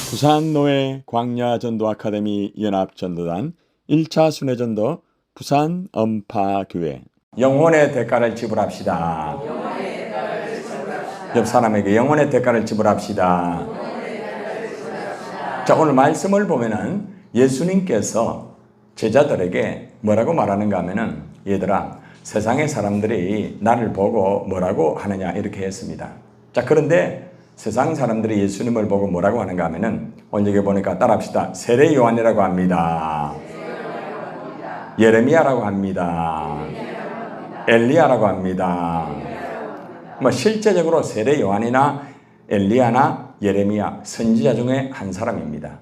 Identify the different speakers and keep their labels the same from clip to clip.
Speaker 1: 부산노회 광야전도 아카데미 연합전도단 1차 순회전도 부산 엄파교회. 영혼의 대가를 지불합시다. 옆 사람에게 영혼의 대가를 지불합시다. 자, 오늘 말씀을 보면은 예수님께서 제자들에게 뭐라고 말하는가 하면은, 얘들아, 세상의 사람들이 나를 보고 뭐라고 하느냐 이렇게 했습니다. 자, 그런데 세상 사람들이 예수님을 보고 뭐라고 하는가 하면은, 오늘 여기 보니까 따라합시다. 세례 요한이라고 합니다. 예레미야라고 합니다. 엘리야라고 합니다. 뭐 실제적으로 세례 요한이나 엘리야나 예레미야 선지자 중에 한 사람입니다.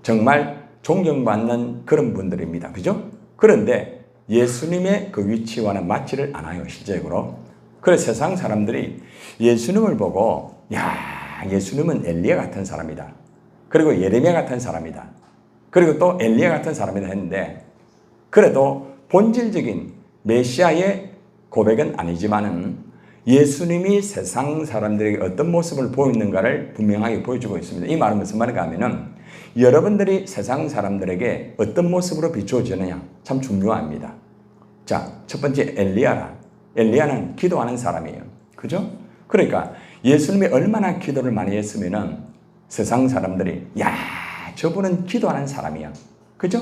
Speaker 1: 정말 존경받는 그런 분들입니다. 그죠? 그런데 예수님의 그 위치와는 맞지를 않아요, 실제적으로. 그래서 세상 사람들이 예수님을 보고, 야, 예수님은 엘리야 같은 사람이다. 그리고 예레미야 같은 사람이다. 그리고 또 엘리야 같은 사람이다 했는데, 그래도 본질적인 메시아의 고백은 아니지만은 예수님이 세상 사람들에게 어떤 모습을 보이는가를 분명하게 보여주고 있습니다. 이 말은 무슨 말인가 하면은, 여러분들이 세상 사람들에게 어떤 모습으로 비추어지느냐 참 중요합니다. 자, 첫 번째 엘리야라. 엘리야는 기도하는 사람이에요. 그죠? 그러니까 예수님이 얼마나 기도를 많이 했으면은 세상 사람들이, 야, 저분은 기도하는 사람이야. 그죠?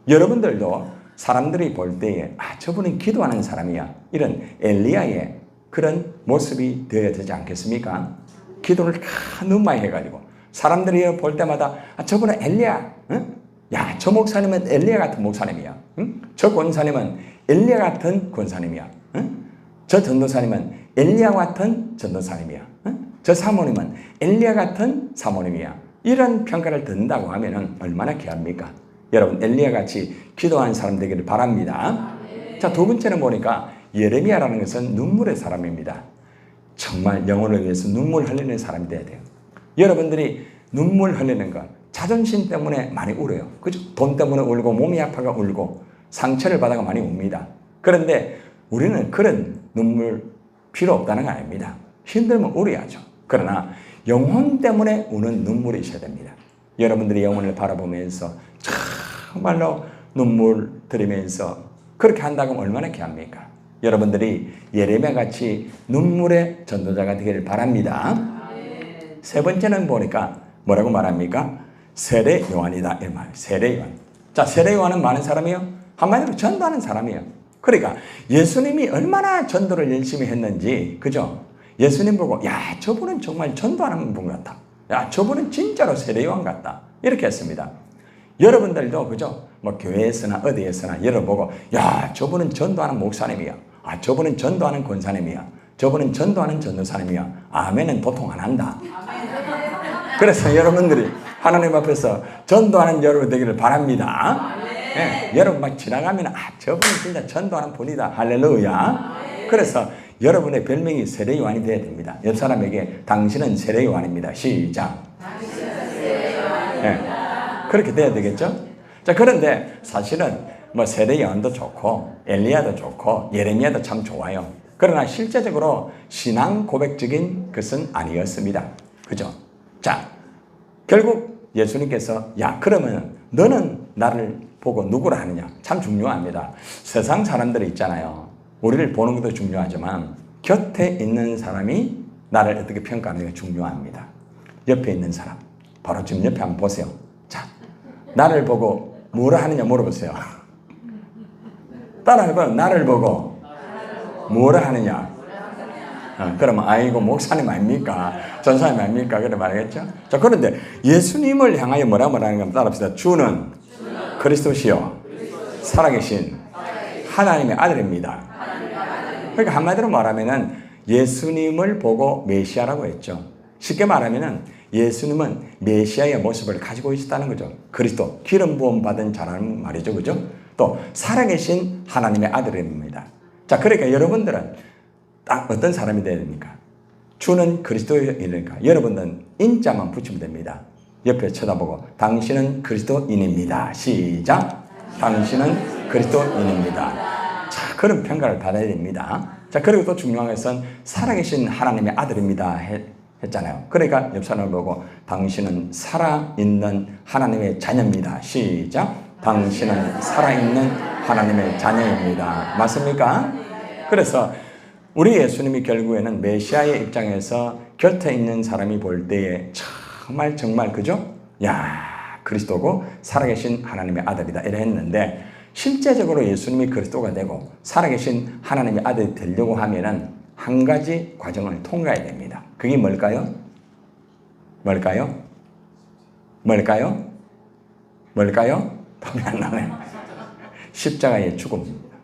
Speaker 1: 여러분들도 사람들이 볼 때에, 아, 저분은 기도하는 사람이야. 이런 엘리야의 그런 모습이 되어야 되지 않겠습니까? 기도를 너무 많이 해가지고 사람들이 볼 때마다, 아, 저분은 엘리야. 응? 야, 저 목사님은 엘리야 같은 목사님이야. 응? 저 권사님은 엘리야 같은 권사님이야. 응? 저 전도사님은 엘리야 같은 전도사님이야. 응? 저 사모님은 엘리야 같은 사모님이야. 이런 평가를 듣는다고 하면은 얼마나 귀합니까? 여러분, 엘리야 같이 기도하는 사람 되기를 바랍니다. 자, 두 번째는 보니까 예레미야라는 것은 눈물의 사람입니다. 정말 영혼을 위해서 눈물 흘리는 사람이 돼야 돼요. 여러분들이 눈물 흘리는 건 자존심 때문에 많이 울어요. 그죠? 돈 때문에 울고 몸이 아파가 울고 상처를 받아가 많이 웁니다. 그런데 우리는 그런 눈물 필요 없다는 거 아닙니다. 힘들면 울어야죠. 그러나 영혼 때문에 우는 눈물이 있어야 됩니다. 여러분들이 영혼을 바라보면서 정말로 눈물 들이면서 그렇게 한다고 하면 얼마나 귀합니까? 여러분들이 예레미야 같이 눈물의 전도자가 되기를 바랍니다. 세 번째는 보니까 뭐라고 말합니까? 세례 요한이다, 이 말. 세례 요한. 자, 세례 요한은 많은 사람이요. 한마디로 전도하는 사람이에요. 그러니까 예수님이 얼마나 전도를 열심히 했는지, 그죠? 예수님 보고, 야, 저분은 정말 전도하는 분 같다. 야, 저분은 진짜로 세례 요한 같다. 이렇게 했습니다. 여러분들도, 그죠? 뭐 교회에서나 어디에서나 열어보고, 야, 저분은 전도하는 목사님이야. 아, 저분은 전도하는 권사님이야. 저분은 전도하는 전도사님이야. 아멘은 보통 안 한다. 그래서 여러분들이 하나님 앞에서 전도하는 여러분 되기를 바랍니다. 네, 여러분 막 지나가면, 아, 저분은 진짜 전도하는 분이다. 할렐루야. 그래서 여러분의 별명이 세례 요한이 되어야 됩니다. 옆 사람에게 당신은 세례 요한입니다. 시작. 네, 그렇게 돼야 되겠죠? 자, 그런데 사실은 뭐 세례 요한도 좋고 엘리야도 좋고 예레미야도 참 좋아요. 그러나 실제적으로 신앙 고백적인 것은 아니었습니다. 그죠? 자, 결국 예수님께서, 야, 그러면 너는 나를 보고 누구라 하느냐? 참 중요합니다. 세상 사람들이 있잖아요. 우리를 보는 것도 중요하지만 곁에 있는 사람이 나를 어떻게 평가하는 게 중요합니다. 옆에 있는 사람, 바로 지금 옆에 한번 보세요. 자, 나를 보고 뭐라 하느냐 물어보세요. 따라해봐요. 나를 보고 뭐라 하느냐. 그러면, 아이고, 목사님 아닙니까? 전사님 아닙니까? 그래 말하겠죠? 자, 그런데 예수님을 향하여 뭐라 말하는 건 따라합시다. 주는 그리스도시요 살아계신 하나님의 아들입니다. 그러니까 한마디로 말하면은 예수님을 보고 메시아라고 했죠. 쉽게 말하면은 예수님은 메시아의 모습을 가지고 있었다는 거죠. 그리스도, 기름 부음 받은 자라는 말이죠. 그죠? 또 살아계신 하나님의 아들입니다. 자, 그러니까 여러분들은 딱 어떤 사람이 되어야 됩니까? 주는 그리스도인이니까 여러분은 인자만 붙이면 됩니다. 옆에 쳐다보고, 당신은 그리스도인입니다. 시작. 당신은 그리스도인입니다. 자, 그런 평가를 받아야 됩니다. 자, 그리고 또 중요한 것은 살아계신 하나님의 아들입니다. 했잖아요. 그러니까 옆 사람을 보고 당신은 살아있는 하나님의 자녀입니다. 시작. 당신은 살아있는 하나님의 자녀입니다. 맞습니까? 그래서 우리 예수님이 결국에는 메시아의 입장에서 곁에 있는 사람이 볼 때에 정말 그죠? 야, 그리스도고 살아계신 하나님의 아들이다 이래 했는데, 실제적으로 예수님이 그리스도가 되고 살아계신 하나님의 아들이 되려고 하면은 한 가지 과정을 통과해야 됩니다. 그게 뭘까요? 답이 안 나네요. 십자가의 죽음입니다.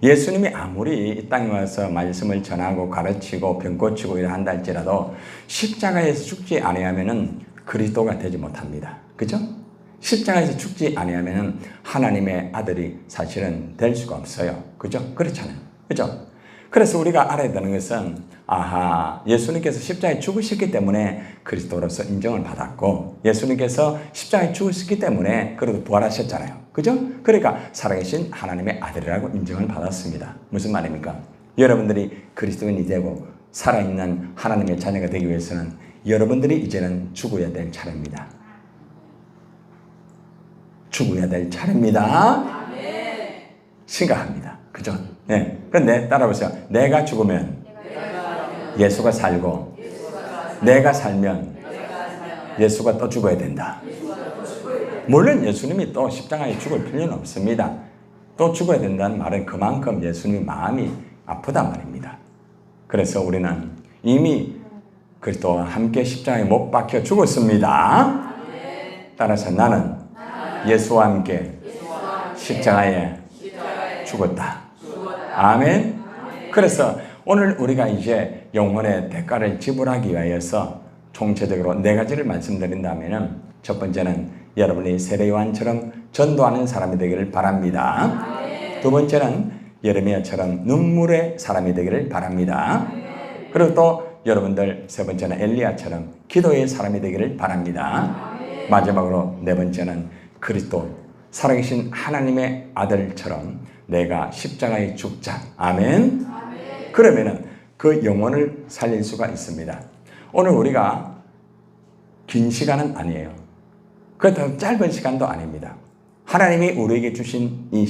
Speaker 1: 예수님이 아무리 이 땅에 와서 말씀을 전하고 가르치고 병 고치고 이래 한다 할지라도 십자가에서 죽지 아니하면은 그리스도가 되지 못합니다. 그죠? 십자가에서 죽지 아니하면은 하나님의 아들이 사실은 될 수가 없어요. 그죠? 그렇잖아요. 그죠? 그래서 우리가 알아야 되는 것은, 예수님께서 십자가에 죽으셨기 때문에 그리스도로서 인정을 받았고, 예수님께서 십자가에 죽으셨기 때문에 그래도 부활하셨잖아요. 그죠? 그러니까 살아계신 하나님의 아들이라고 인정을 받았습니다. 무슨 말입니까? 여러분들이 그리스도인이 되고 살아있는 하나님의 자녀가 되기 위해서는 여러분들이 이제는 죽어야 될 차례입니다. 죽어야 될 차례입니다. 심각합니다. 그죠? 네. 그런데 따라보세요. 내가 죽으면 예수가 살고, 내가 살면 예수가 또 죽어야 된다. 물론 예수님이 또 십자가에 죽을 필요는 없습니다. 또 죽어야 된다는 말은 그만큼 예수님의 마음이 아프단 말입니다. 그래서 우리는 이미 그리스도와 함께 십자가에 못 박혀 죽었습니다. 따라서 나는 예수와 함께 십자가에 죽었다. 아멘. 그래서 오늘 우리가 이제 영혼의 대가를 지불하기 위해서 총체적으로 네 가지를 말씀드린다면, 첫 번째는 여러분이 세례 요한처럼 전도하는 사람이 되기를 바랍니다. 두 번째는 예레미야처럼 눈물의 사람이 되기를 바랍니다. 그리고 또 여러분들 세 번째는 엘리야처럼 기도의 사람이 되기를 바랍니다. 마지막으로 네 번째는 그리스도 살아계신 하나님의 아들처럼 내가 십자가에 죽자. 아멘. 그러면은 그 영혼을 살릴 수가 있습니다. 오늘 우리가 긴 시간은 아니에요. 그렇다고 짧은 시간도 아닙니다. 하나님이 우리에게 주신 이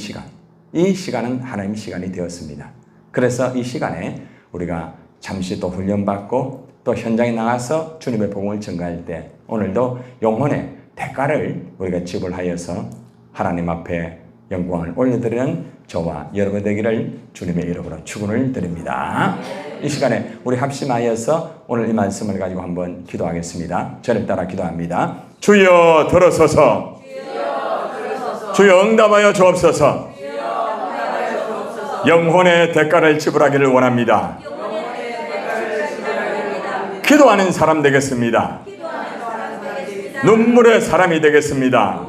Speaker 1: 시간은 하나님의 시간이 되었습니다. 그래서 이 시간에 우리가 잠시 또 훈련받고 또 현장에 나가서 주님의 복음을 전가할 때 오늘도 영혼의 대가를 우리가 지불하여서 하나님 앞에 영광을 올려드리는 저와 여러분 되기를 주님의 이름으로 축원을 드립니다. 이 시간에 우리 합심하여서 오늘 이 말씀을 가지고 한번 기도하겠습니다. 저를 따라 기도합니다. 주여 들어서서, 주여 응답하여 주옵소서. 영혼의 대가를 지불하기를 원합니다. 기도하는 사람 되겠습니다. 눈물의 사람이 되겠습니다.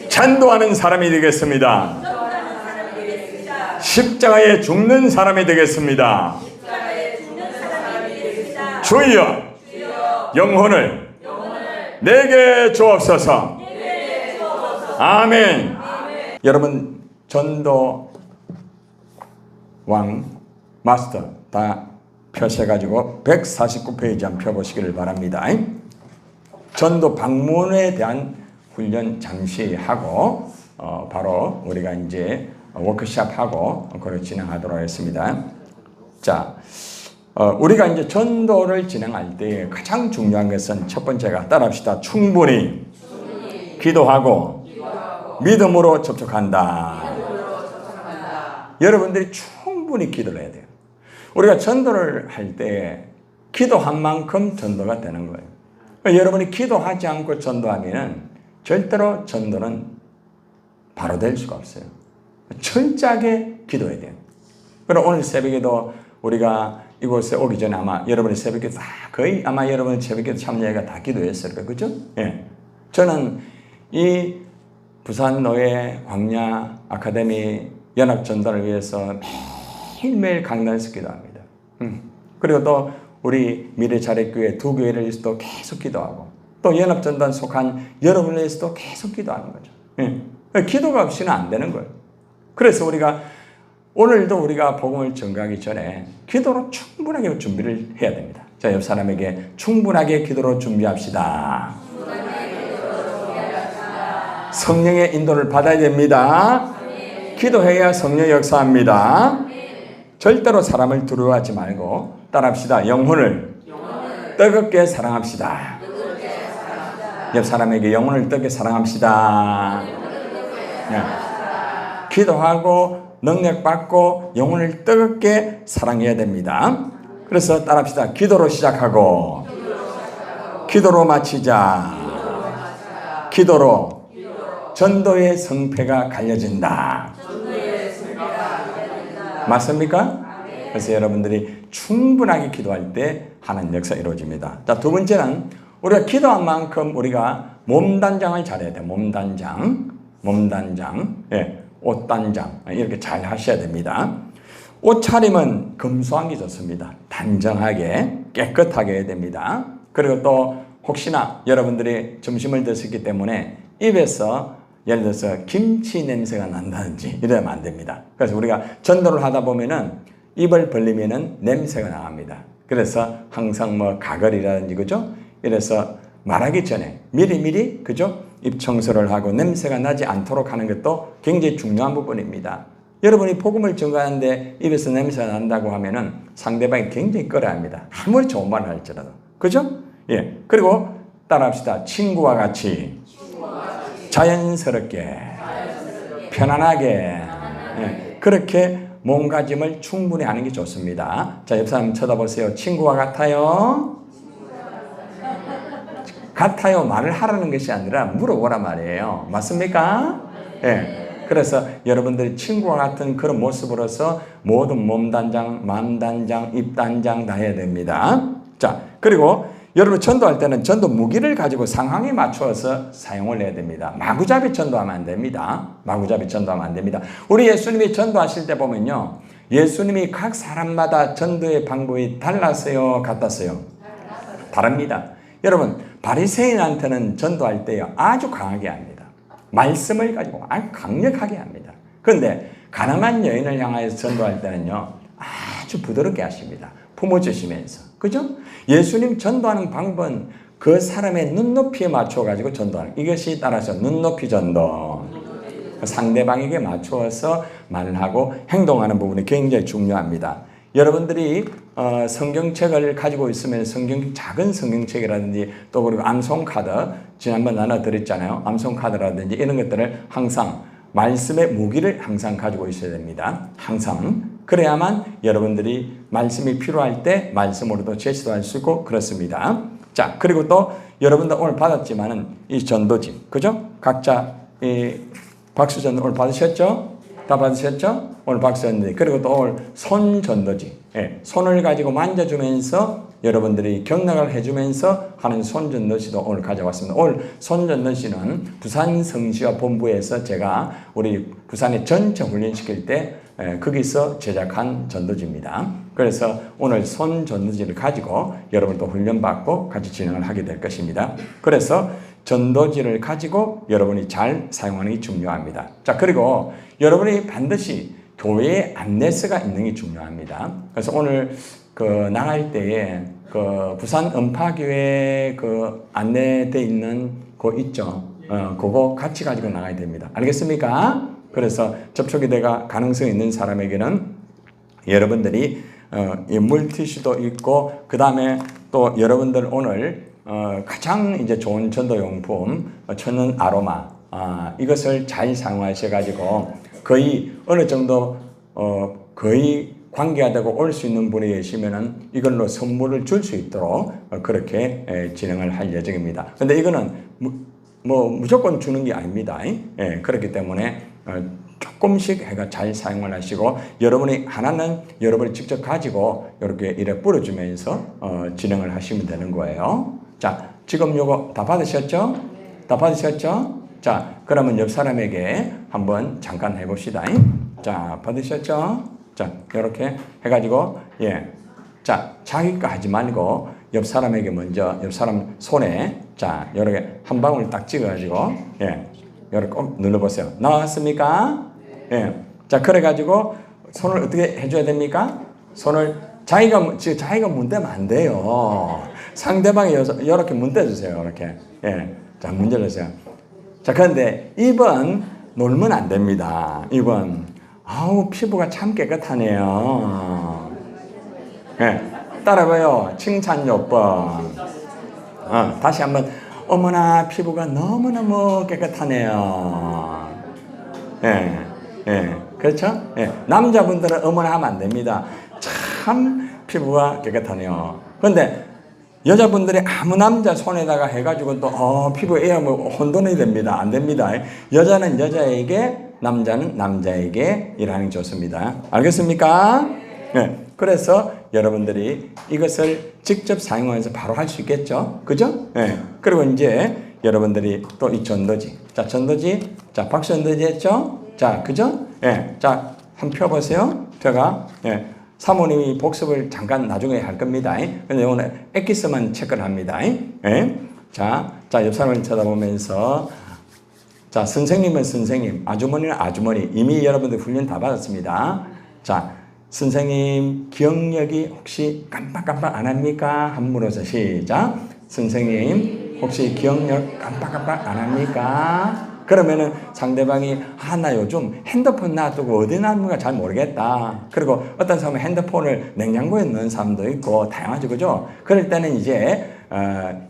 Speaker 1: 찬도하는 사람이 되겠습니다. 십자가에 죽는 사람이 되겠습니다. 주여 영혼을 내게 주옵소서. 아멘. 여러분 전도 왕 마스터 다 펴셔가지고 149페이지 한번 펴보시기를 바랍니다. 전도 방문에 대한 훈련 잠시 하고 바로 우리가 이제 워크숍하고 그걸 진행하도록 하겠습니다. 자, 우리가 이제 전도를 진행할 때 가장 중요한 것은 첫 번째가 따라합시다. 충분히 기도하고 믿음으로 접촉한다. 여러분들이 충분히 기도를 해야 돼요. 우리가 전도를 할 때 기도한 만큼 전도가 되는 거예요. 여러분이 기도하지 않고 전도하면 절대로 전도는 바로 될 수가 없어요. 철저하게 기도해야 돼요. 그럼 오늘 새벽에도 우리가 이곳에 오기 전에 아마 여러분이 새벽에 다 거의 아마 여러분 새벽에 참여가 다 기도했을 거예요. 그죠? 예. 저는 이 부산 노예 광야 아카데미 연합 전도를 위해서 매일매일 강단에서 기도합니다. 그리고 또 우리 미래자력교회 두 교회를 위해서도 계속 기도하고 또 연합전단 속한 여러분을 위해서도 계속 기도하는 거죠. 예. 기도가 없이는 안 되는 거예요. 그래서 우리가 오늘도 우리가 복음을 전가하기 전에 기도로 충분하게 준비를 해야 됩니다. 자, 옆 사람에게 충분하게 기도로 준비합시다. 성령의 인도를 받아야 됩니다. 기도해야 성령 역사합니다. 절대로 사람을 두려워하지 말고 따라합시다. 영혼을 뜨겁게 사랑합시다. 옆 사람에게 영혼을 뜨겁게 사랑합시다. 네. 기도하고 능력받고 영혼을 뜨겁게 사랑해야 됩니다. 그래서 따라합시다. 기도로 시작하고 기도로 마치자. 기도로 전도의 성패가 갈려진다. 맞습니까? 그래서 여러분들이 충분하게 기도할 때 하나님 역사 이루어집니다. 자, 두 번째는 우리가 기도한 만큼 우리가 몸단장을 잘해야 돼요. 몸단장, 예, 옷단장 이렇게 잘 하셔야 됩니다. 옷차림은 검소한 게 좋습니다. 단정하게 깨끗하게 해야 됩니다. 그리고 또 혹시나 여러분들이 점심을 드셨기 때문에 입에서 예를 들어서 김치 냄새가 난다든지 이러면 안 됩니다. 그래서 우리가 전도를 하다 보면은 입을 벌리면은 냄새가 나갑니다. 그래서 항상 뭐 가글이라든지 그죠? 이래서 말하기 전에 미리미리 그죠? 입 청소를 하고 냄새가 나지 않도록 하는 것도 굉장히 중요한 부분입니다. 여러분이 복음을 전가하는데 입에서 냄새가 난다고 하면은 상대방이 굉장히 꺼려합니다. 아무리 좋은 말을 할지라도. 그죠? 예. 그리고 따라합시다. 친구와 같이 자연스럽게 편안하게 예. 그렇게 몸가짐을 충분히 하는 게 좋습니다. 자, 옆 사람 쳐다보세요. 친구와 같아요? 같아요 말을 하라는 것이 아니라 물어보라 말이에요. 맞습니까? 예. 그래서 여러분들이 친구와 같은 그런 모습으로서 모든 몸단장, 마음단장, 입단장 다 해야 됩니다. 자, 그리고 여러분 전도할 때는 전도 무기를 가지고 상황에 맞추어서 사용을 해야 됩니다. 마구잡이 전도하면 안 됩니다. 마구잡이 전도하면 안 됩니다. 우리 예수님이 전도하실 때 보면요. 예수님이 각 사람마다 전도의 방법이 달랐어요? 같았어요? 다릅니다. 여러분 바리새인한테는 전도할 때요. 아주 강하게 합니다. 말씀을 가지고 아주 강력하게 합니다. 그런데 가난한 여인을 향하여서 전도할 때는요. 아주 부드럽게 하십니다. 품어주시면서. 그죠? 예수님 전도하는 방법은 그 사람의 눈높이에 맞춰가지고 전도하는 이것이 따라서 눈높이 전도. 상대방에게 맞추어서 말하고 행동하는 부분이 굉장히 중요합니다. 여러분들이 성경책을 가지고 있으면 작은 성경책이라든지 또 그리고 암송카드 지난번 나눠드렸잖아요. 암송카드라든지 이런 것들을 항상 말씀의 무기를 항상 가지고 있어야 됩니다. 항상. 그래야만 여러분들이 말씀이 필요할 때 말씀으로도 제시도 할 수 있고 그렇습니다. 자, 그리고 또 여러분들 오늘 받았지만은 이 전도지, 그죠? 각자 이 박수전도 오늘 받으셨죠? 다 받으셨죠? 오늘 박수전도. 그리고 또 오늘 손전도지, 예, 손을 가지고 만져주면서 여러분들이 경락을 해주면서 하는 손전도시도 오늘 가져왔습니다. 오늘 손전도시는 부산 성시와 본부에서 제가 우리 부산에 전체 훈련시킬 때 거기서 제작한 전도지입니다. 그래서 오늘 손전도지를 가지고 여러분도 훈련받고 같이 진행을 하게 될 것입니다. 그래서 전도지를 가지고 여러분이 잘 사용하는 게 중요합니다. 자, 그리고 여러분이 반드시 교회에 안내서가 있는 게 중요합니다. 그래서 오늘 나갈 때에 부산 음파교회 안내돼 있는 거 있죠. 그거 같이 가지고 나가야 됩니다. 알겠습니까? 그래서 접촉이 돼가 가능성이 있는 사람에게는 여러분들이 물티슈도 있고 그 다음에 또 여러분들 오늘 가장 이제 좋은 전도용품 천연 아로마 이것을 잘 사용하셔가지고 거의 어느 정도 거의 관계가 되고 올 수 있는 분이 계시면은 이걸로 선물을 줄 수 있도록 그렇게 진행을 할 예정입니다. 근데 이거는 무조건 주는 게 아닙니다. 예, 그렇기 때문에 조금씩 해가 잘 사용을 하시고 여러분이 하나는 여러분이 직접 가지고 이렇게 이래 뿌려주면서 진행을 하시면 되는 거예요. 자, 지금 요거 다 받으셨죠? 다 받으셨죠? 자, 그러면 옆 사람에게 한번 잠깐 해봅시다. 자, 받으셨죠? 자, 이렇게 해가지고 예, 자, 자기 거 하지 말고 옆 사람에게 먼저 옆 사람 손에 자, 이렇게 한 방울 딱 찍어가지고 예, 이렇게 꼭 눌러보세요. 나왔습니까? 예, 자, 그래가지고 손을 어떻게 해줘야 됩니까? 손을 자기가 문대면 안 돼요. 상대방이 이렇게 문대주세요. 이렇게. 예. 자, 문제를 주세요. 자, 그런데 2번 놀면 안 됩니다. 2번. 아우, 피부가 참 깨끗하네요. 예. 따라해봐요. 칭찬 요법. 다시 한번. 어머나, 피부가 너무너무 깨끗하네요. 예. 예. 그렇죠? 예. 남자분들은 어머나 하면 안 됩니다. 참 피부가 깨끗하네요. 그런데 여자분들이 아무 남자 손에다가 해가지고 또 피부에 뭐 혼돈이 됩니다. 안 됩니다. 여자는 여자에게, 남자는 남자에게 일하는 게 좋습니다. 알겠습니까? 네. 그래서 여러분들이 이것을 직접 사용하면서 바로 할 수 있겠죠? 그죠? 네. 그리고 이제 여러분들이 또 이 전도지. 자, 전도지. 자, 박수 전도지 했죠? 자, 그죠? 네. 자, 한번 펴보세요. 제가, 네. 사모님이 복습을 잠깐 나중에 할 겁니다. 근데 오늘 엑기스만 체크를 합니다. 예? 자, 옆 사람을 쳐다보면서, 자, 선생님은 선생님, 아주머니는 아주머니. 이미 여러분들 훈련 다 받았습니다. 자, 선생님 기억력이 혹시 깜빡깜빡 안 합니까? 한 물어서 시작. 선생님 혹시 기억력 깜빡깜빡 안 합니까? 그러면은 상대방이 나 요즘 핸드폰 놔두고 어디 놨는가 잘 모르겠다. 그리고 어떤 사람은 핸드폰을 냉장고에 넣는 사람도 있고 다양하죠. 그죠? 그럴 때는 이제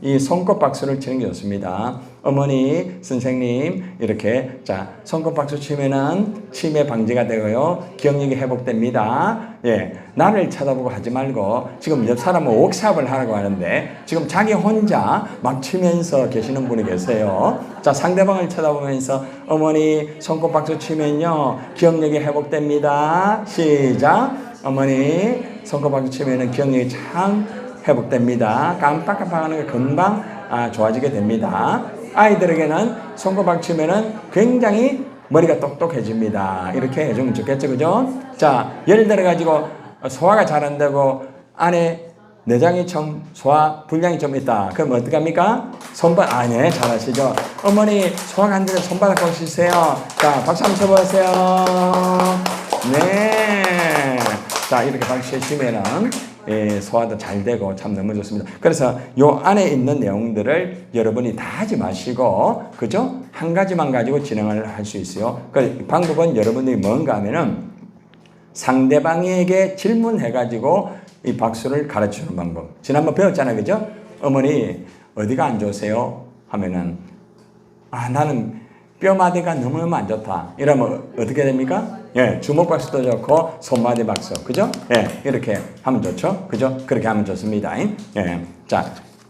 Speaker 1: 이 손꼽 박수를 치는 게 좋습니다. 어머니, 선생님 이렇게 자 손꼽 박수 치면은 치매 방지가 되고요. 기억력이 회복됩니다. 예, 나를 쳐다보고 하지 말고 지금 옆 사람은 워크숍을 하라고 하는데 지금 자기 혼자 막 치면서 계시는 분이 계세요. 자, 상대방을 쳐다보면서 어머니 손꼽 박수 치면요 기억력이 회복됩니다. 시작. 어머니 손꼽 박수 치면은 기억력이 참 회복됩니다. 깜빡깜빡하는 게 금방 좋아지게 됩니다. 아이들에게는 손꼽박 치면은 굉장히 머리가 똑똑해집니다. 이렇게 해주면 좋겠죠, 그죠? 자, 예를 들어가지고 소화가 잘 안 되고 안에 내장이 좀 소화 불량이 좀 있다. 그럼 어떻게 합니까? 네, 잘하시죠. 어머니 소화가 안 되면 손바닥 꼭 씻으세요. 자, 박수 한번 쳐보세요. 네. 자, 이렇게 박수 치면은 소화도 잘 되고 참 너무 좋습니다. 그래서 요 안에 있는 내용들을 여러분이 다 하지 마시고, 그죠? 한 가지만 가지고 진행을 할 수 있어요. 그 방법은 여러분들이 뭔가 하면은 상대방에게 질문해가지고 이 박수를 가르치는 방법. 지난번 배웠잖아요. 그죠? 어머니, 어디가 안 좋으세요? 하면은, 나는 뼈마디가 너무너무 안 좋다. 이러면 어떻게 됩니까? 예, 주먹 박수도 좋고, 손마디 박수. 그죠? 예, 이렇게 하면 좋죠? 그죠? 그렇게 하면 좋습니다. 예. 자,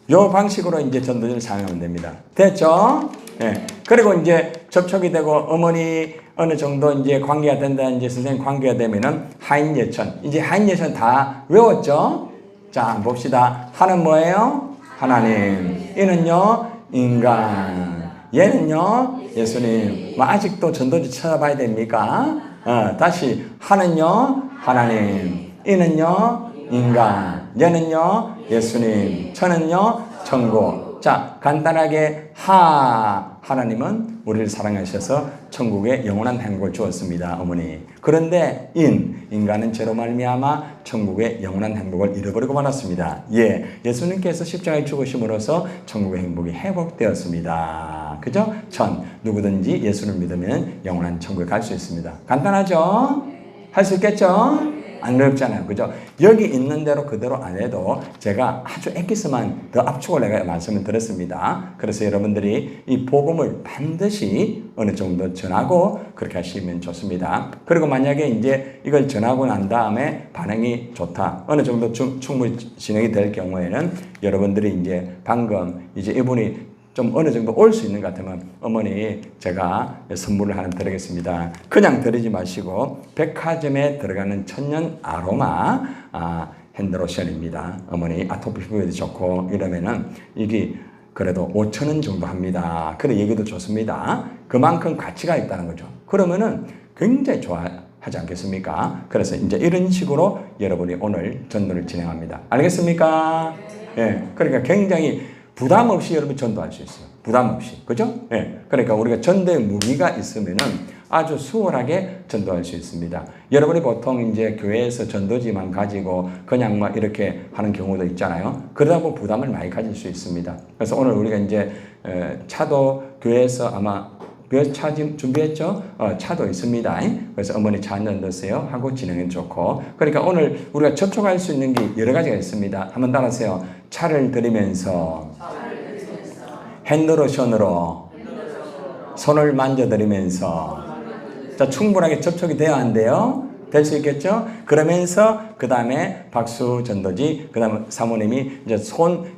Speaker 1: 요 방식으로 이제 전도지를 사용하면 됩니다. 됐죠? 예. 그리고 이제 접촉이 되고, 어머니 어느 정도 이제 관계가 된다, 이제 선생님 관계가 되면은 하인예천. 이제 하인예천 다 외웠죠? 자, 봅시다. 하는 뭐예요? 하나님. 이는요, 인간. 얘는요, 예수님. 아직도 전도지 찾아봐야 됩니까? 다시 하는요, 하나님. 이는요, 인간. 얘는요, 예수님. 저는요, 천국. 자, 간단하게 하나님은 우리를 사랑하셔서 천국에 영원한 행복을 주었습니다. 어머니. 그런데 인간은 죄로 말미암아 천국의 영원한 행복을 잃어버리고 말았습니다. 예, 예수님께서 십자가에 죽으심으로써 천국의 행복이 회복되었습니다. 그죠? 누구든지 예수를 믿으면 영원한 천국에 갈 수 있습니다. 간단하죠? 할 수 있겠죠? 안 어렵잖아요. 그죠? 여기 있는 대로 그대로 안 해도 제가 아주 엑기스만 더 압축을 내가 말씀을 드렸습니다. 그래서 여러분들이 이 복음을 반드시 어느 정도 전하고 그렇게 하시면 좋습니다. 그리고 만약에 이제 이걸 전하고 난 다음에 반응이 좋다. 어느 정도 충분히 진행이 될 경우에는 여러분들이 이제 방금 이제 이분이 좀 어느 정도 올 수 있는 것 같으면 어머니 제가 선물을 하나 드리겠습니다. 그냥 드리지 마시고 백화점에 들어가는 천연 아로마 핸드로션입니다. 어머니 아토피 피부에도 좋고 이러면은 이게 그래도 5,000원 정도 합니다. 그래 얘기도 좋습니다. 그만큼 가치가 있다는 거죠. 그러면은 굉장히 좋아하지 않겠습니까? 그래서 이제 이런 식으로 여러분이 오늘 전도를 진행합니다. 알겠습니까? 예. 그러니까 굉장히 부담 없이 여러분 전도할 수 있어요. 부담 없이. 그죠? 예. 그러니까 우리가 전도의 무기가 있으면은 아주 수월하게 전도할 수 있습니다. 여러분이 보통 이제 교회에서 전도지만 가지고 그냥 막 이렇게 하는 경우도 있잖아요. 그러다 보면 부담을 많이 가질 수 있습니다. 그래서 오늘 우리가 이제 차도 교회에서 아마 차 지금 준비했죠? 차도 있습니다. 그래서 어머니 차 한잔 넣으세요 하고 진행해 좋고. 그러니까 오늘 우리가 접촉할 수 있는 게 여러 가지가 있습니다. 한번 따라하세요. 차를 들이면서 핸드로션으로 손을 만져드리면서. 자, 충분하게 접촉이 돼야 한대요. 될 수 있겠죠? 그러면서 그 다음에 박수 전도지, 그 다음에 사모님이 이제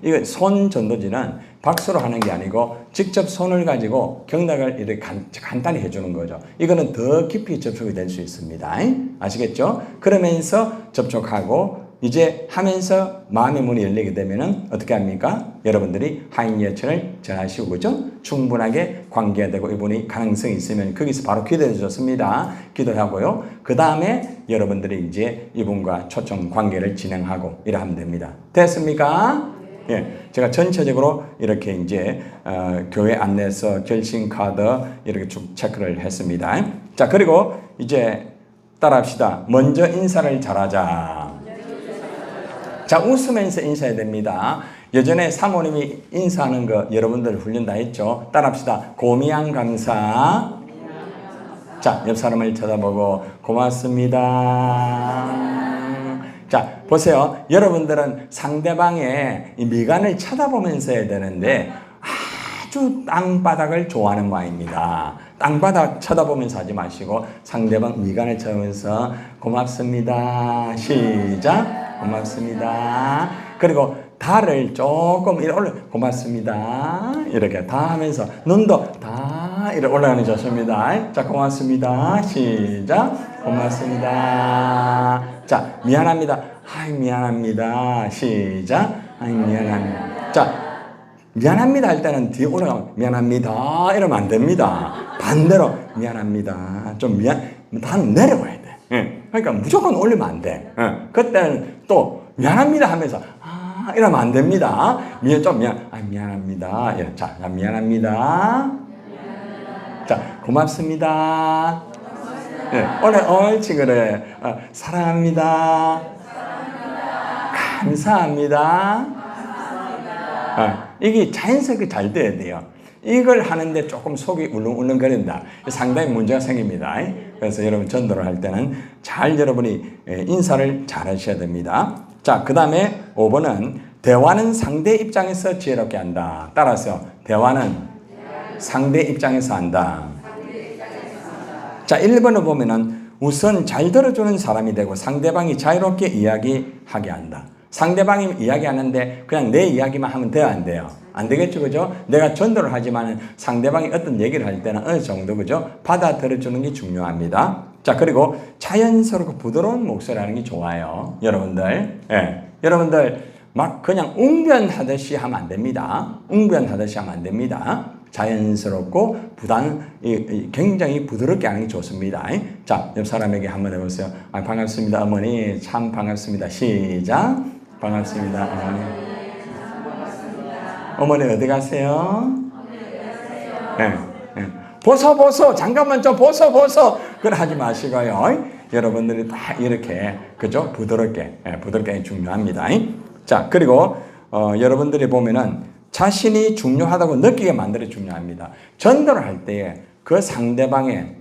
Speaker 1: 이거 손 전도지는 박수로 하는 게 아니고 직접 손을 가지고 경락을 이렇게 간단히 해주는 거죠. 이거는 더 깊이 접촉이 될 수 있습니다. 아시겠죠? 그러면서 접촉하고 이제 하면서 마음의 문이 열리게 되면은 어떻게 합니까? 여러분들이 하인 예천을 전하시고, 그죠? 충분하게 관계가 되고 이분이 가능성이 있으면 거기서 바로 기도해 주셨습니다. 기도하고요. 그 다음에 여러분들이 이제 이분과 초청 관계를 진행하고 이래 하면 됩니다. 됐습니까? 예, 제가 전체적으로 이렇게 이제 교회 안내서 결신 카드 이렇게 쭉 체크를 했습니다. 자, 그리고 이제 따라합시다. 먼저 인사를 잘하자. 자, 웃으면서 인사해야 됩니다. 예전에 사모님이 인사하는 거 여러분들 훈련 다 했죠? 따라합시다. 고미양 감사. 자, 옆 사람을 쳐다보고 고맙습니다. 자, 보세요. 여러분들은 상대방의 이 미간을 쳐다보면서 해야 되는데 아주 땅바닥을 좋아하는 모양입니다. 땅바닥 쳐다보면서 하지 마시고 상대방 미간을 쳐다보면서 고맙습니다. 시작. 고맙습니다. 그리고 다를 조금 이렇게 올려 고맙습니다. 이렇게 다 하면서 눈도 다 이렇게 올라가는 좋습니다. 자, 고맙습니다. 시작. 고맙습니다. 자, 미안합니다. 아이, 미안합니다. 시작. 아이, 미안합니다. 자, 미안합니다 할 때는 뒤에 올라가면 미안합니다 이러면 안 됩니다. 반대로 미안합니다. 좀 다 내려와야 돼. 그러니까 무조건 올리면 안 돼. 그때는 또 미안합니다 하면서 이러면 안 됩니다. 미안합니다. 자, 미안합니다. 자, 고맙습니다. 옳지, 그래. 사랑합니다. 감사합니다. 이게 자연스럽게 잘 돼야 돼요. 이걸 하는데 조금 속이 울렁울렁거린다. 상당히 문제가 생깁니다. 그래서 여러분 전도를 할 때는 잘 여러분이 인사를 잘 하셔야 됩니다. 자, 그 다음에 5번은 대화는 상대 입장에서 지혜롭게 한다. 따라서 대화는 상대 입장에서 한다. 자, 1번을 보면은 우선 잘 들어주는 사람이 되고 상대방이 자유롭게 이야기하게 한다. 상대방이 이야기하는데 그냥 내 이야기만 하면 돼요, 안 돼요? 안 되겠죠, 그죠? 내가 전도를 하지만 상대방이 어떤 얘기를 할 때는 어느 정도, 그죠? 받아들여주는 게 중요합니다. 자, 그리고 자연스럽고 부드러운 목소리 하는 게 좋아요. 여러분들. 예. 여러분들 막 그냥 웅변하듯이 하면 안 됩니다. 웅변하듯이 하면 안 됩니다. 자연스럽고 굉장히 부드럽게 하는 게 좋습니다. 자, 옆 사람에게 한번 해보세요. 반갑습니다, 어머니. 참 반갑습니다. 시작. 반갑습니다, 어머니. 어머니 어디 가세요? 네. 보소. 잠깐만 좀 보소. 그걸 하지 마시고요. 여러분들이 다 이렇게, 그죠? 부드럽게 중요합니다. 자, 그리고 여러분들이 보면은 자신이 중요하다고 느끼게 만들어 중요합니다. 전도를 할 때에 그 상대방에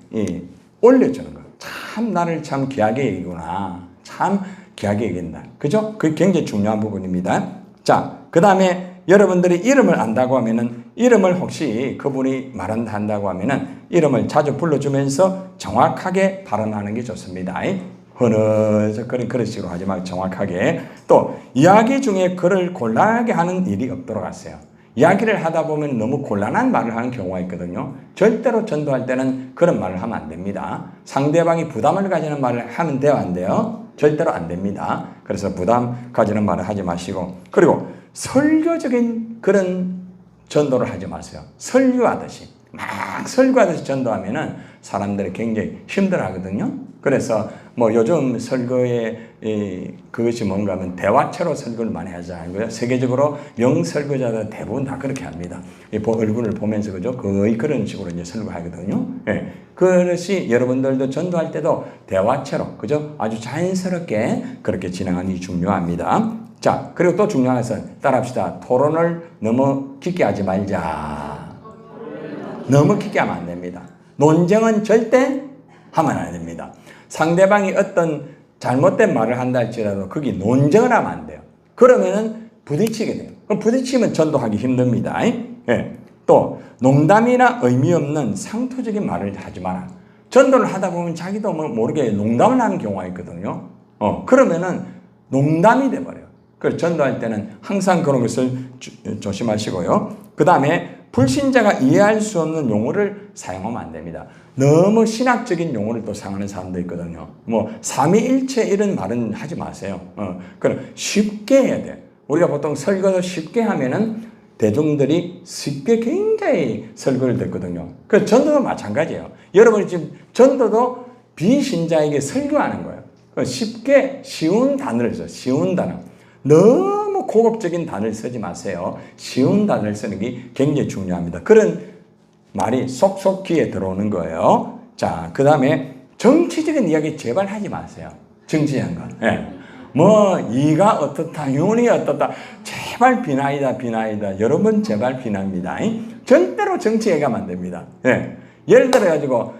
Speaker 1: 올려주는 거. 참 나를 참 귀하게 여기구나. 참 귀하게 여긴다. 그죠? 그게 굉장히 중요한 부분입니다. 자, 그 다음에 여러분들이 이름을 안다고 하면은 이름을 혹시 그분이 말한다 한다고 하면은 이름을 자주 불러주면서 정확하게 발언하는 게 좋습니다. 흐느적거린 그런 식으로 하지 말고 정확하게. 또 이야기 중에 그를 곤란하게 하는 일이 없도록 하세요. 이야기를 하다 보면 너무 곤란한 말을 하는 경우가 있거든요. 절대로 전도할 때는 그런 말을 하면 안 됩니다. 상대방이 부담을 가지는 말을 하면 돼요, 안 돼요? 절대로 안 됩니다. 그래서 부담 가지는 말을 하지 마시고. 그리고 설교적인 그런 전도를 하지 마세요. 설교하듯이. 막 설교하듯이 전도하면은 사람들이 굉장히 힘들어 하거든요. 그래서 뭐 요즘 설교에 그것이 뭔가 하면 대화체로 설교를 많이 하잖아요. 세계적으로 명설교자들 대부분 다 그렇게 합니다. 얼굴을 보면서 그죠? 거의 그런 식으로 이제 설교하거든요. 예. 그것이 여러분들도 전도할 때도 대화체로 그죠? 아주 자연스럽게 그렇게 진행하는 게 중요합니다. 자, 그리고 또 중요한 것은 따라합시다. 토론을 너무 깊게 하지 말자. 너무 깊게 하면 안 됩니다. 논쟁은 절대 하면 안 됩니다. 상대방이 어떤 잘못된 말을 한다 할지라도 거기 논쟁을 하면 안 돼요. 그러면은 부딪히게 돼요. 그럼 부딪히면 전도하기 힘듭니다. 예. 또 농담이나 의미 없는 상투적인 말을 하지 마라. 전도를 하다 보면 자기도 모르게 농담을 하는 경우가 있거든요. 그러면은 농담이 돼버려요. 그래서 전도할 때는 항상 그런 것을 조심하시고요. 그 다음에 불신자가 이해할 수 없는 용어를 사용하면 안 됩니다. 너무 신학적인 용어를 또 사용하는 사람도 있거든요. 뭐 삼위일체 이런 말은 하지 마세요. 그럼 쉽게 해야 돼. 우리가 보통 설교도 쉽게 하면은 대중들이 쉽게 굉장히 설교를 듣거든요. 그 전도도 마찬가지예요. 여러분이 지금 전도도 비신자에게 설교하는 거예요. 쉽게 쉬운 단어를 써요. 쉬운 단어. 너무 고급적인 단어를 쓰지 마세요. 쉬운 단어를 쓰는 게 굉장히 중요합니다. 그런 말이 쏙쏙 귀에 들어오는 거예요. 자, 그 다음에 정치적인 이야기 제발 하지 마세요. 정치적인 거. 예. 뭐 이가 어떻다, 윤이 어떻다. 제발 비나이다. 여러분 제발 비나입니다. 절대로 정치 얘기하면 안 됩니다. 예. 예를 들어 가지고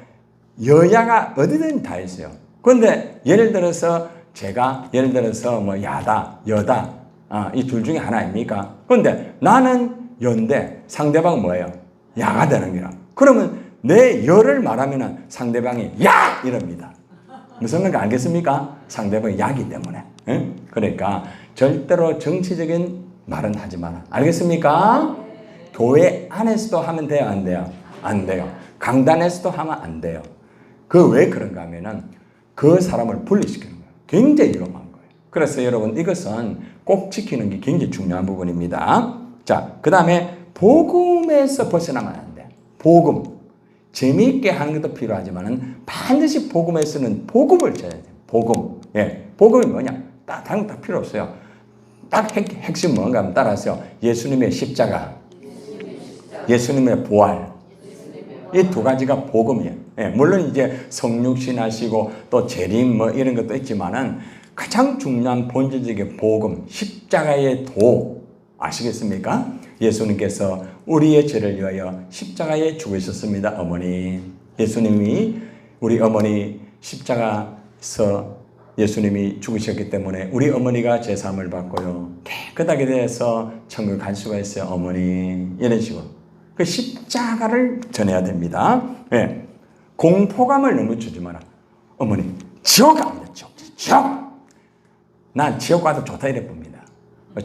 Speaker 1: 여야가 어디든 다 있어요. 그런데 예를 들어서 뭐 야다, 여다, 이 둘 중에 하나 아닙니까? 그런데 나는 여인데 상대방은 뭐예요? 야가 되는 거야. 그러면 내 여를 말하면 상대방이 야! 이럽니다. 무슨 말인지 알겠습니까? 상대방이 야기 때문에. 응? 그러니까 절대로 정치적인 말은 하지 마라. 알겠습니까? 교회 안에서도 하면 돼요? 안 돼요? 안 돼요. 강단에서도 하면 안 돼요. 그 왜 그런가 하면은 그 사람을 분리시키는 거예요. 굉장히 위험한 거예요. 그래서 여러분 이것은 꼭 지키는 게 굉장히 중요한 부분입니다. 자, 그 다음에 복음에서 벗어나면 안 돼. 복음. 재미있게 하는 것도 필요하지만은 반드시 복음에서는 복음을 줘야 돼요. 복음. 예. 복음이 뭐냐? 다른 거 다 필요 없어요. 딱 핵심 뭔가 하면 따라하세요. 예수님의 십자가. 예수님의 부활. 이 두 가지가 복음이에요. 예, 물론 이제 성육신 하시고 또 재림 뭐 이런 것도 있지만은 가장 중요한 본질적인 복음, 십자가의 도 아시겠습니까? 예수님께서 우리의 죄를 위하여 십자가에 죽으셨습니다. 어머니. 예수님이 우리 어머니 십자가에서 예수님이 죽으셨기 때문에 우리 어머니가 제사함을 받고요. 깨끗하게 돼서 천국 갈 수가 있어요. 어머니. 이런 식으로. 그 십자가를 전해야 됩니다. 예. 공포감을 너무 주지 마라. 어머니, 지옥 갑니다. 지옥. 난 지옥 가도 좋다 이래 봅니다.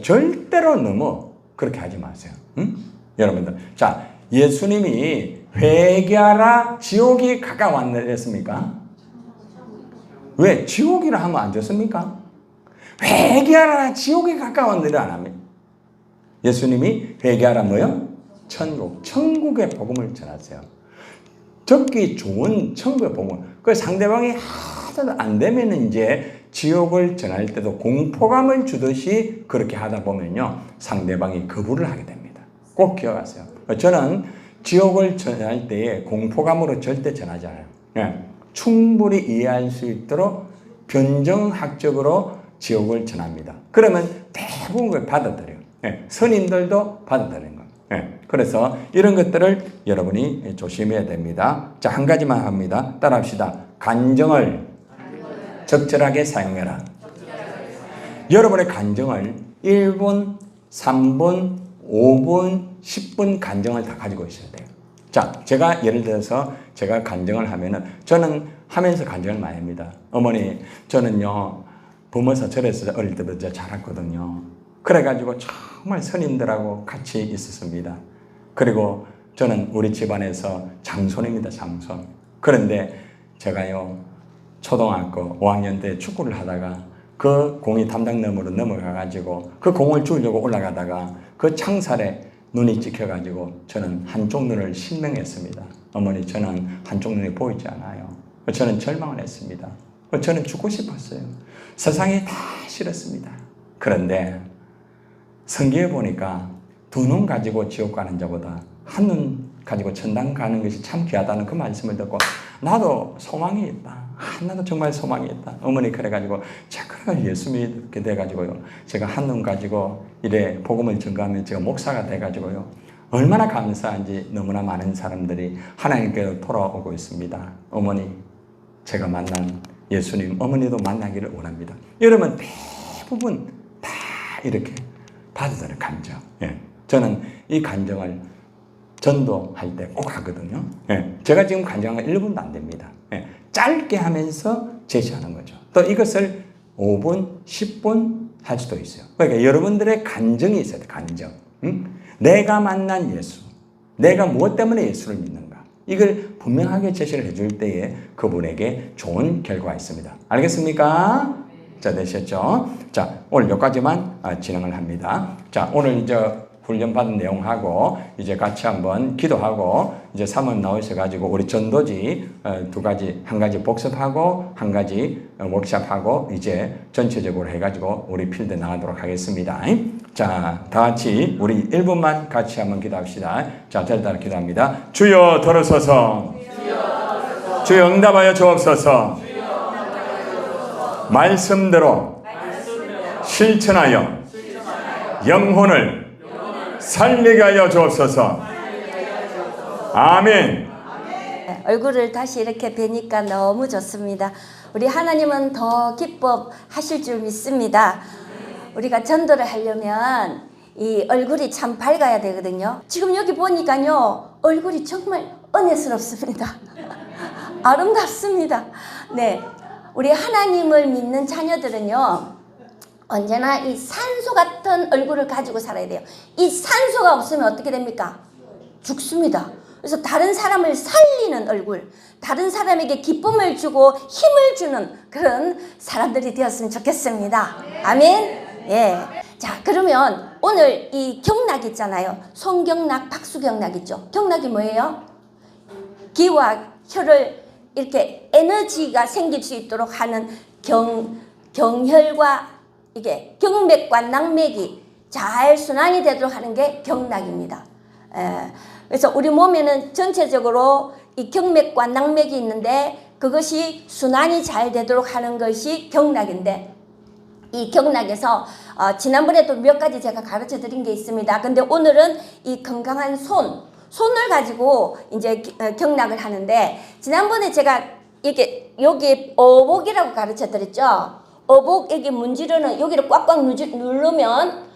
Speaker 1: 절대로 너무 그렇게 하지 마세요. 응? 여러분들. 자, 예수님이 회개하라 지옥이 가까웠습니까? 왜? 지옥이라 하면 안 좋습니까? 회개하라 지옥이 가까웠느라 안 합니다. 예수님이 회개하라 뭐요? 천국의 복음을 전하세요. 듣기 좋은 천국의 복음. 그 상대방이 하나도 안 되면 이제 지옥을 전할 때도 공포감을 주듯이 그렇게 하다 보면요. 상대방이 거부를 하게 됩니다. 꼭 기억하세요. 저는 지옥을 전할 때에 공포감으로 절대 전하지 않아요. 예. 충분히 이해할 수 있도록 변정학적으로 지옥을 전합니다. 그러면 대부분 그걸 받아들여요. 예. 스님들도 받아들이는 거예요. 예. 그래서 이런 것들을 여러분이 조심해야 됩니다. 자, 한 가지만 합니다. 따라합시다. 간정을 적절하게 사용해라. 여러분의 간정을 1분, 3분, 5분, 10분 간정을 다 가지고 있어야 돼요. 자, 제가 예를 들어서 제가 간정을 하면은 저는 하면서 간정을 많이 합니다. 어머니, 저는요, 부모사 절에서 어릴 때부터 자랐거든요. 그래가지고 정말 스님들하고 같이 있었습니다. 그리고 저는 우리 집안에서 장손입니다, 장손. 그런데 제가요, 초등학교 5학년 때 축구를 하다가 그 공이 담장너머로 넘어가가지고 그 공을 주우려고 올라가다가 그 창살에 눈이 찍혀가지고 저는 한쪽 눈을 실명했습니다. 어머니, 저는 한쪽 눈이 보이지 않아요. 저는 절망을 했습니다. 저는 죽고 싶었어요. 세상이 다 싫었습니다. 그런데 성경에 보니까 두 눈 가지고 지옥 가는 자보다 한 눈 가지고 천당 가는 것이 참 귀하다는 그 말씀을 듣고 나도 소망이 있다. 나도 정말 소망이 있다. 어머니 그래가지고 제가 예수 믿게 돼가지고요. 제가 한 눈 가지고 이래 복음을 전가하면 제가 목사가 돼가지고요. 얼마나 감사한지 너무나 많은 사람들이 하나님께로 돌아오고 있습니다. 어머니, 제가 만난 예수님, 어머니도 만나기를 원합니다. 여러분 대부분 다 이렇게 받아들이는 감정. 예. 저는 이 감정을 전도할 때 꼭 하거든요. 예. 제가 지금 간증한 건 1분도 안 됩니다. 예. 짧게 하면서 제시하는 거죠. 또 이것을 5분, 10분 할 수도 있어요. 그러니까 여러분들의 간증이 있어야 돼요. 간증. 내가 만난 예수, 내가 무엇 때문에 예수를 믿는가, 이걸 분명하게 제시를 해줄 때에 그분에게 좋은 결과가 있습니다. 알겠습니까? 자, 되셨죠? 자, 오늘 여기까지만 진행을 합니다. 자, 오늘 이제 훈련받은 내용하고 이제 같이 한번 기도하고 이제 사모님 나오셔가지고 우리 전도지 두 가지, 한 가지 복습하고 한 가지 워크샵하고 이제 전체적으로 해가지고 우리 필드 나가도록 하겠습니다. 자, 다 같이 우리 1분만 같이 한번 기도합시다. 자, 저를 따라 기도합니다. 주여 들으소서. 주여 응답하여 주옵소서. 말씀대로 실천하여 영혼을 살리게 하여 주옵소서. 아멘.
Speaker 2: 얼굴을 다시 이렇게 뵈니까 너무 좋습니다. 우리 하나님은 더 기뻐하실 줄 믿습니다. 우리가 전도를 하려면 이 얼굴이 참 밝아야 되거든요. 지금 여기 보니까요, 얼굴이 정말 은혜스럽습니다. 아름답습니다. 네, 우리 하나님을 믿는 자녀들은요, 언제나 이 산소 같은 얼굴을 가지고 살아야 돼요. 이 산소가 없으면 어떻게 됩니까? 죽습니다. 그래서 다른 사람을 살리는 얼굴, 다른 사람에게 기쁨을 주고 힘을 주는 그런 사람들이 되었으면 좋겠습니다. 아멘. 예. 자, 그러면 오늘 이 경락 있잖아요. 송경락, 박수경락 있죠. 경락이 뭐예요? 기와 혈을 이렇게 에너지가 생길 수 있도록 하는 경혈과 이게 경맥과 낙맥이 잘 순환이 되도록 하는 게 경락입니다. 그래서 우리 몸에는 전체적으로 이 경맥과 낙맥이 있는데 그것이 순환이 잘 되도록 하는 것이 경락인데, 이 경락에서 지난번에도 몇 가지 제가 가르쳐 드린 게 있습니다. 근데 오늘은 이 건강한 손을 가지고 이제 경락을 하는데, 지난번에 제가 이게 여기 어복이라고 가르쳐 드렸죠. 어복, 여기 문지르는 여기를 꽉꽉 누르면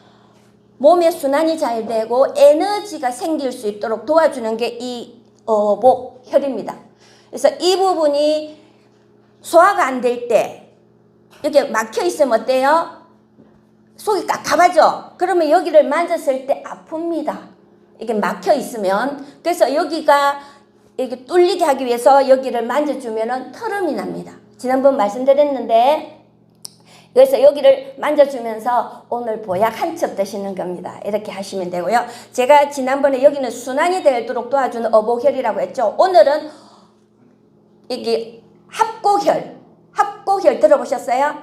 Speaker 2: 몸의 순환이 잘 되고 에너지가 생길 수 있도록 도와주는 게 이 어복혈입니다. 그래서 이 부분이 소화가 안 될 때 이렇게 막혀 있으면 어때요? 속이 깝깝하죠? 그러면 여기를 만졌을 때 아픕니다. 이게 막혀 있으면. 그래서 여기가 이렇게 뚫리게 하기 위해서 여기를 만져주면 털음이 납니다. 지난번 말씀드렸는데, 그래서 여기를 만져주면서 오늘 보약 한 첩 드시는 겁니다. 이렇게 하시면 되고요. 제가 지난번에 여기는 순환이 되도록 도와주는 어복혈이라고 했죠. 오늘은 이게 합고혈 들어보셨어요?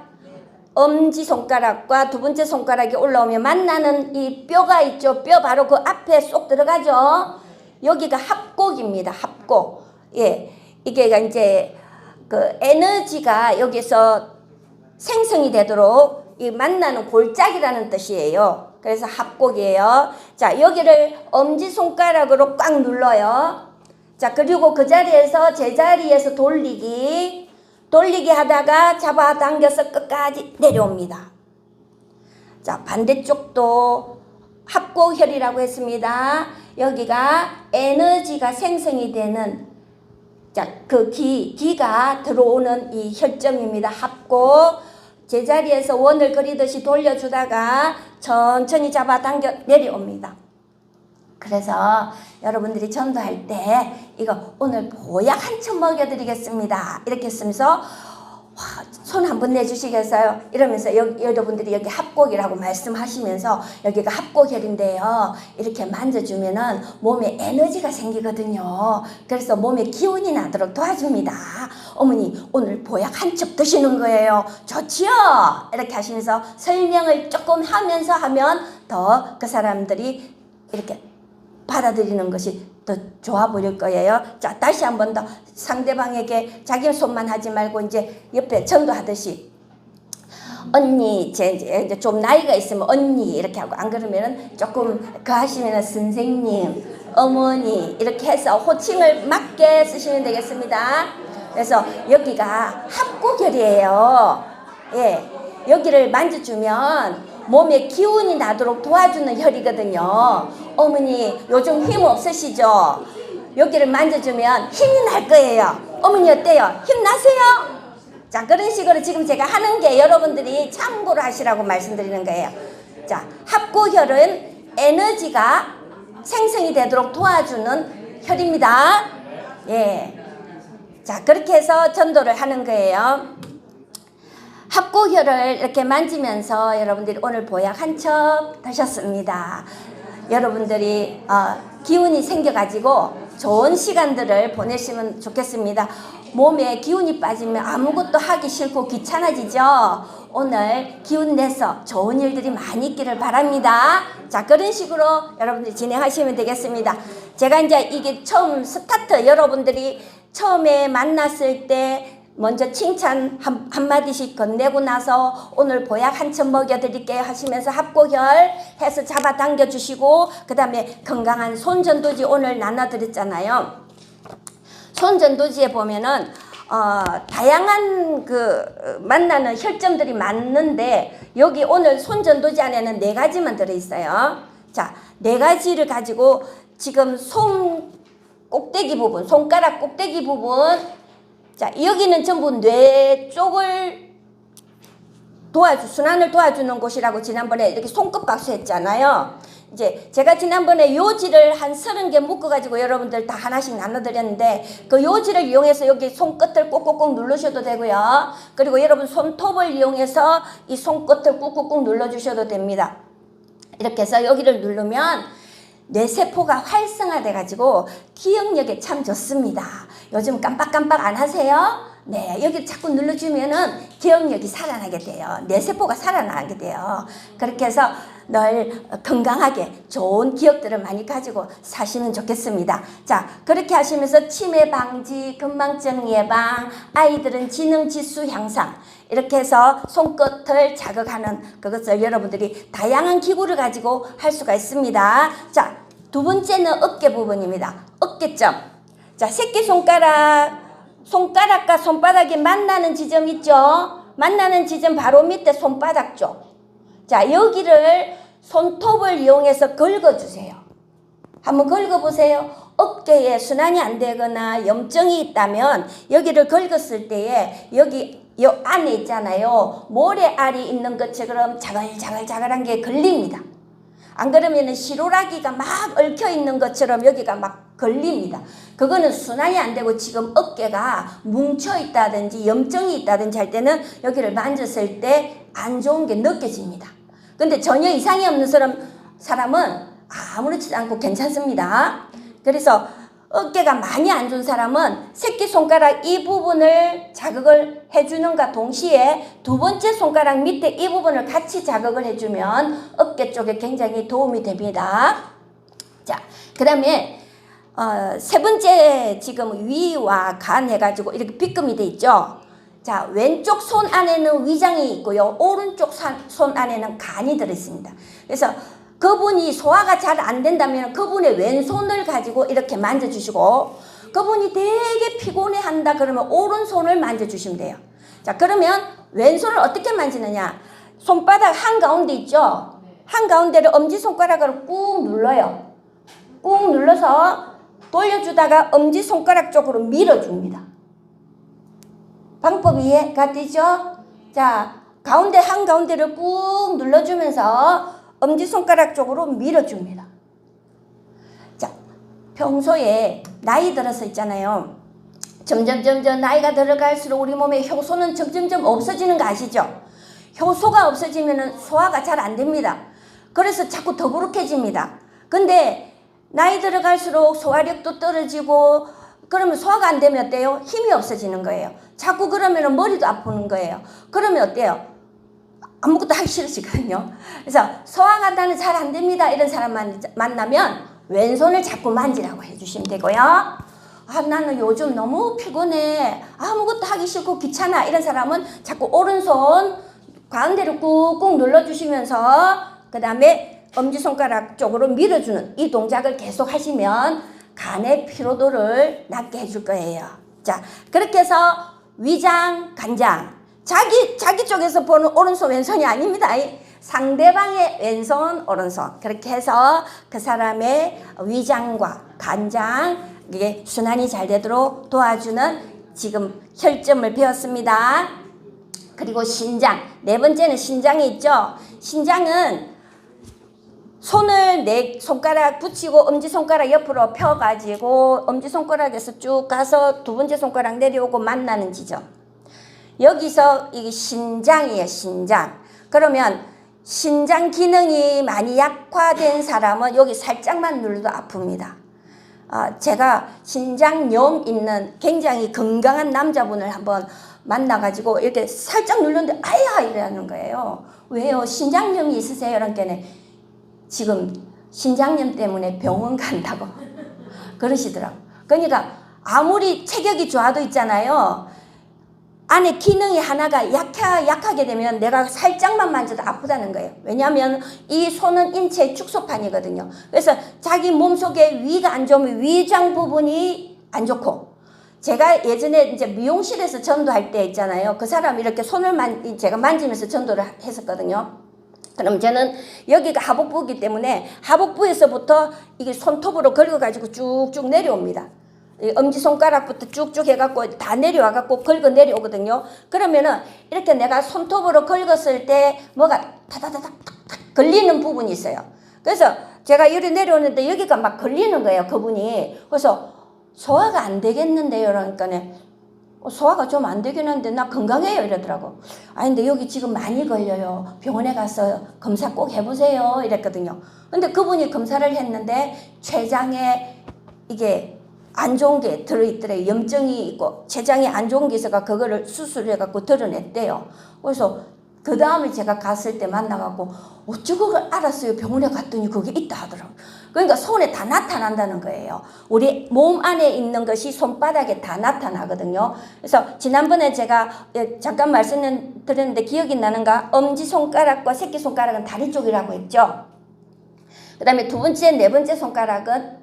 Speaker 2: 엄지손가락과 두 번째 손가락이 올라오면 만나는 이 뼈가 있죠. 뼈 바로 그 앞에 쏙 들어가죠. 여기가 합곡입니다. 합곡. 예, 이게 이제 그 에너지가 여기서 생성이 되도록 이 만나는 골짜기라는 뜻이에요. 그래서 합곡이에요. 자, 여기를 엄지손가락으로 꽉 눌러요. 자, 그리고 그 자리에서 제자리에서 돌리기 하다가 잡아당겨서 끝까지 내려옵니다. 자, 반대쪽도 합곡혈이라고 했습니다. 여기가 에너지가 생성이 되는, 자, 그 기가 들어오는 이 혈점입니다. 합곡. 제자리에서 원을 그리듯이 돌려주다가 천천히 잡아당겨 내려옵니다. 그래서 여러분들이 전도할 때 이거 오늘 보약 한 첩 먹여드리겠습니다. 이렇게 했으면서 손 한번 내주시겠어요? 이러면서 여러분들이 여기 합곡이라고 말씀하시면서 여기가 합곡혈인데요. 이렇게 만져주면은 몸에 에너지가 생기거든요. 그래서 몸에 기운이 나도록 도와줍니다. 어머니 오늘 보약 한 첩 드시는 거예요. 좋지요? 이렇게 하시면서 설명을 조금 하면서 하면 더 그 사람들이 이렇게 받아들이는 것이 더 좋아 보일 거예요. 자, 다시 한 번 더 상대방에게 자기 손만 하지 말고 이제 옆에 전도하듯이 언니, 이제 좀 나이가 있으면 언니 이렇게 하고, 안 그러면은 조금 그 하시면은 선생님, 어머니 이렇게 해서 호칭을 맞게 쓰시면 되겠습니다. 그래서 여기가 합구결이에요. 예, 여기를 만져주면 몸에 기운이 나도록 도와주는 혈이거든요. 어머니 요즘 힘 없으시죠? 여기를 만져주면 힘이 날 거예요. 어머니 어때요? 힘나세요? 자, 그런 식으로 지금 제가 하는 게 여러분들이 참고로 하시라고 말씀드리는 거예요. 자, 합구혈은 에너지가 생성이 되도록 도와주는 혈입니다. 예. 자, 그렇게 해서 전도를 하는 거예요. 합구혈을 이렇게 만지면서 여러분들이 오늘 보약 한 첩 드셨습니다. 여러분들이 기운이 생겨가지고 좋은 시간들을 보내시면 좋겠습니다. 몸에 기운이 빠지면 아무것도 하기 싫고 귀찮아지죠. 오늘 기운 내서 좋은 일들이 많이 있기를 바랍니다. 자, 그런 식으로 여러분들이 진행하시면 되겠습니다. 제가 이제 이게 처음 스타트, 여러분들이 처음에 만났을 때 먼저 칭찬 한마디씩 건네고 나서 오늘 보약 한 첩 먹여드릴게요 하시면서 합구혈 해서 잡아당겨 주시고, 그 다음에 건강한 손전도지 오늘 나눠드렸잖아요. 손전도지에 보면은 다양한 만나는 혈점들이 많는데 여기 오늘 손전도지 안에는 4가지만 들어있어요. 자, 4가지를 가지고 지금 손 꼭대기 부분, 손가락 꼭대기 부분, 자, 여기는 전부 뇌 쪽을 순환을 도와주는 곳이라고 지난번에 이렇게 손끝 박수 했잖아요. 이제 제가 지난번에 요지를 한 30개 묶어가지고 여러분들 다 하나씩 나눠드렸는데 그 요지를 이용해서 여기 손끝을 꼭꼭꼭 누르셔도 되고요. 그리고 여러분 손톱을 이용해서 이 손끝을 꾹꾹꾹 눌러주셔도 됩니다. 이렇게 해서 여기를 누르면 뇌세포가 활성화돼가지고 기억력에 참 좋습니다. 요즘 깜빡깜빡 안 하세요? 네, 여기 자꾸 눌러주면은 기억력이 살아나게 돼요. 뇌세포가 살아나게 돼요. 그렇게 해서 늘 건강하게 좋은 기억들을 많이 가지고 사시면 좋겠습니다. 자, 그렇게 하시면서 치매 방지, 건망증 예방, 아이들은 지능 지수 향상, 이렇게 해서 손끝을 자극하는 그것을 여러분들이 다양한 기구를 가지고 할 수가 있습니다. 자, 2번째는 어깨 부분입니다. 어깨점. 자, 손가락과 손바닥이 만나는 지점 있죠? 만나는 지점 바로 밑에 손바닥 쪽. 자, 여기를 손톱을 이용해서 긁어주세요. 한번 긁어보세요. 어깨에 순환이 안 되거나 염증이 있다면 여기를 긁었을 때에 여기 안에 있잖아요. 모래알이 있는 것처럼 자글자글한 게 걸립니다. 안 그러면 시로라기가 막 얽혀 있는 것처럼 여기가 막 걸립니다. 그거는 순환이 안 되고 지금 어깨가 뭉쳐 있다든지 염증이 있다든지 할 때는 여기를 만졌을 때 안 좋은 게 느껴집니다. 근데 전혀 이상이 없는 사람은 아무렇지도 않고 괜찮습니다. 그래서 어깨가 많이 안 좋은 사람은 새끼손가락 이 부분을 자극을 해주는가 동시에 2번째 손가락 밑에 이 부분을 같이 자극을 해주면 어깨 쪽에 굉장히 도움이 됩니다. 자, 그 다음에 3번째 지금 위와 간 해가지고 이렇게 빗금이 돼 있죠. 자, 왼쪽 손 안에는 위장이 있고요. 오른쪽 손 안에는 간이 들어있습니다. 그래서 그분이 소화가 잘 안 된다면 그분의 왼손을 가지고 이렇게 만져주시고, 그분이 되게 피곤해한다 그러면 오른손을 만져주시면 돼요. 자, 그러면 왼손을 어떻게 만지느냐. 손바닥 한가운데 있죠. 한가운데를 엄지손가락으로 꾹 눌러요. 꾹 눌러서 돌려주다가 엄지손가락 쪽으로 밀어줍니다. 방법 이해가 되죠? 자, 가운데 한가운데를 꾹 눌러주면서 엄지손가락 쪽으로 밀어줍니다. 자, 평소에 나이 들어서 있잖아요. 점점 나이가 들어갈수록 우리 몸에 효소는 점점 없어지는 거 아시죠? 효소가 없어지면 소화가 잘 안 됩니다. 그래서 자꾸 더부룩해집니다. 근데 나이 들어갈수록 소화력도 떨어지고 그러면 소화가 안 되면 어때요? 힘이 없어지는 거예요. 자꾸 그러면 머리도 아프는 거예요. 그러면 어때요? 아무것도 하기 싫으시거든요. 그래서 소화가 잘 안 됩니다. 이런 사람 만나면 왼손을 자꾸 만지라고 해주시면 되고요. 아, 나는 요즘 너무 피곤해. 아무것도 하기 싫고 귀찮아. 이런 사람은 자꾸 오른손 가운데로 꾹꾹 눌러주시면서 그 다음에 엄지손가락 쪽으로 밀어주는 이 동작을 계속 하시면 간의 피로도를 낮게 해줄 거예요. 자, 그렇게 해서 위장, 간장. 자기 쪽에서 보는 오른손, 왼손이 아닙니다. 상대방의 왼손, 오른손. 그렇게 해서 그 사람의 위장과 간장, 이게 순환이 잘 되도록 도와주는 지금 혈점을 배웠습니다. 그리고 신장. 네 번째는 신장이 있죠. 신장은 손을 네 손가락 붙이고 엄지손가락 옆으로 펴가지고 엄지손가락에서 쭉 가서 두 번째 손가락 내려오고 만나는 지점. 여기서 이게 신장이에요. 신장. 그러면 신장 기능이 많이 약화된 사람은 여기 살짝만 눌러도 아픕니다. 제가 신장염 있는 굉장히 건강한 남자분을 한번 만나가지고 이렇게 살짝 눌렀는데 아야 이러는 거예요. 왜요? 신장염이 있으세요? 이러니까 지금 신장염 때문에 병원 간다고 그러시더라고. 그러니까 아무리 체격이 좋아도 있잖아요. 안에 기능이 하나가 약하게 되면 내가 살짝만 만져도 아프다는 거예요. 왜냐하면 이 손은 인체의 축소판이거든요. 그래서 자기 몸속에 위가 안 좋으면 위장 부분이 안 좋고, 제가 예전에 이제 미용실에서 전도할 때 있잖아요. 그 사람 이렇게 손을 제가 만지면서 전도를 했었거든요. 그럼 저는 여기가 하복부이기 때문에 하복부에서부터 이게 손톱으로 긁어가지고 쭉쭉 내려옵니다. 엄지손가락부터 쭉쭉 해갖고 다 내려와갖고 긁어 내려오거든요. 그러면은 이렇게 내가 손톱으로 긁었을 때 뭐가 타다다닥 걸리는 부분이 있어요. 그래서 제가 이리 내려오는데 여기가 막 걸리는 거예요. 그분이. 그래서 소화가 안 되겠는데요. 그러니까는 소화가 좀 안 되긴 한데 나 건강해요 이러더라고. 아니 근데 여기 지금 많이 걸려요. 병원에 가서 검사 꼭 해보세요 이랬거든요. 근데 그분이 검사를 했는데 췌장에 이게 안 좋은 게 들어있더래요. 염증이 있고 췌장에 안 좋은 게 있어가 그거를 수술해갖고 드러냈대요. 그래서 그 다음에 제가 갔을 때 만나갖고 어쩌고 그걸 알았어요. 병원에 갔더니 그게 있다 하더라고요. 그러니까 손에 다 나타난다는 거예요. 우리 몸 안에 있는 것이 손바닥에 다 나타나거든요. 그래서 지난번에 제가 잠깐 말씀드렸는데 기억이 나는가? 엄지손가락과 새끼손가락은 다리 쪽이라고 했죠. 그 다음에 두 번째, 네 번째 손가락은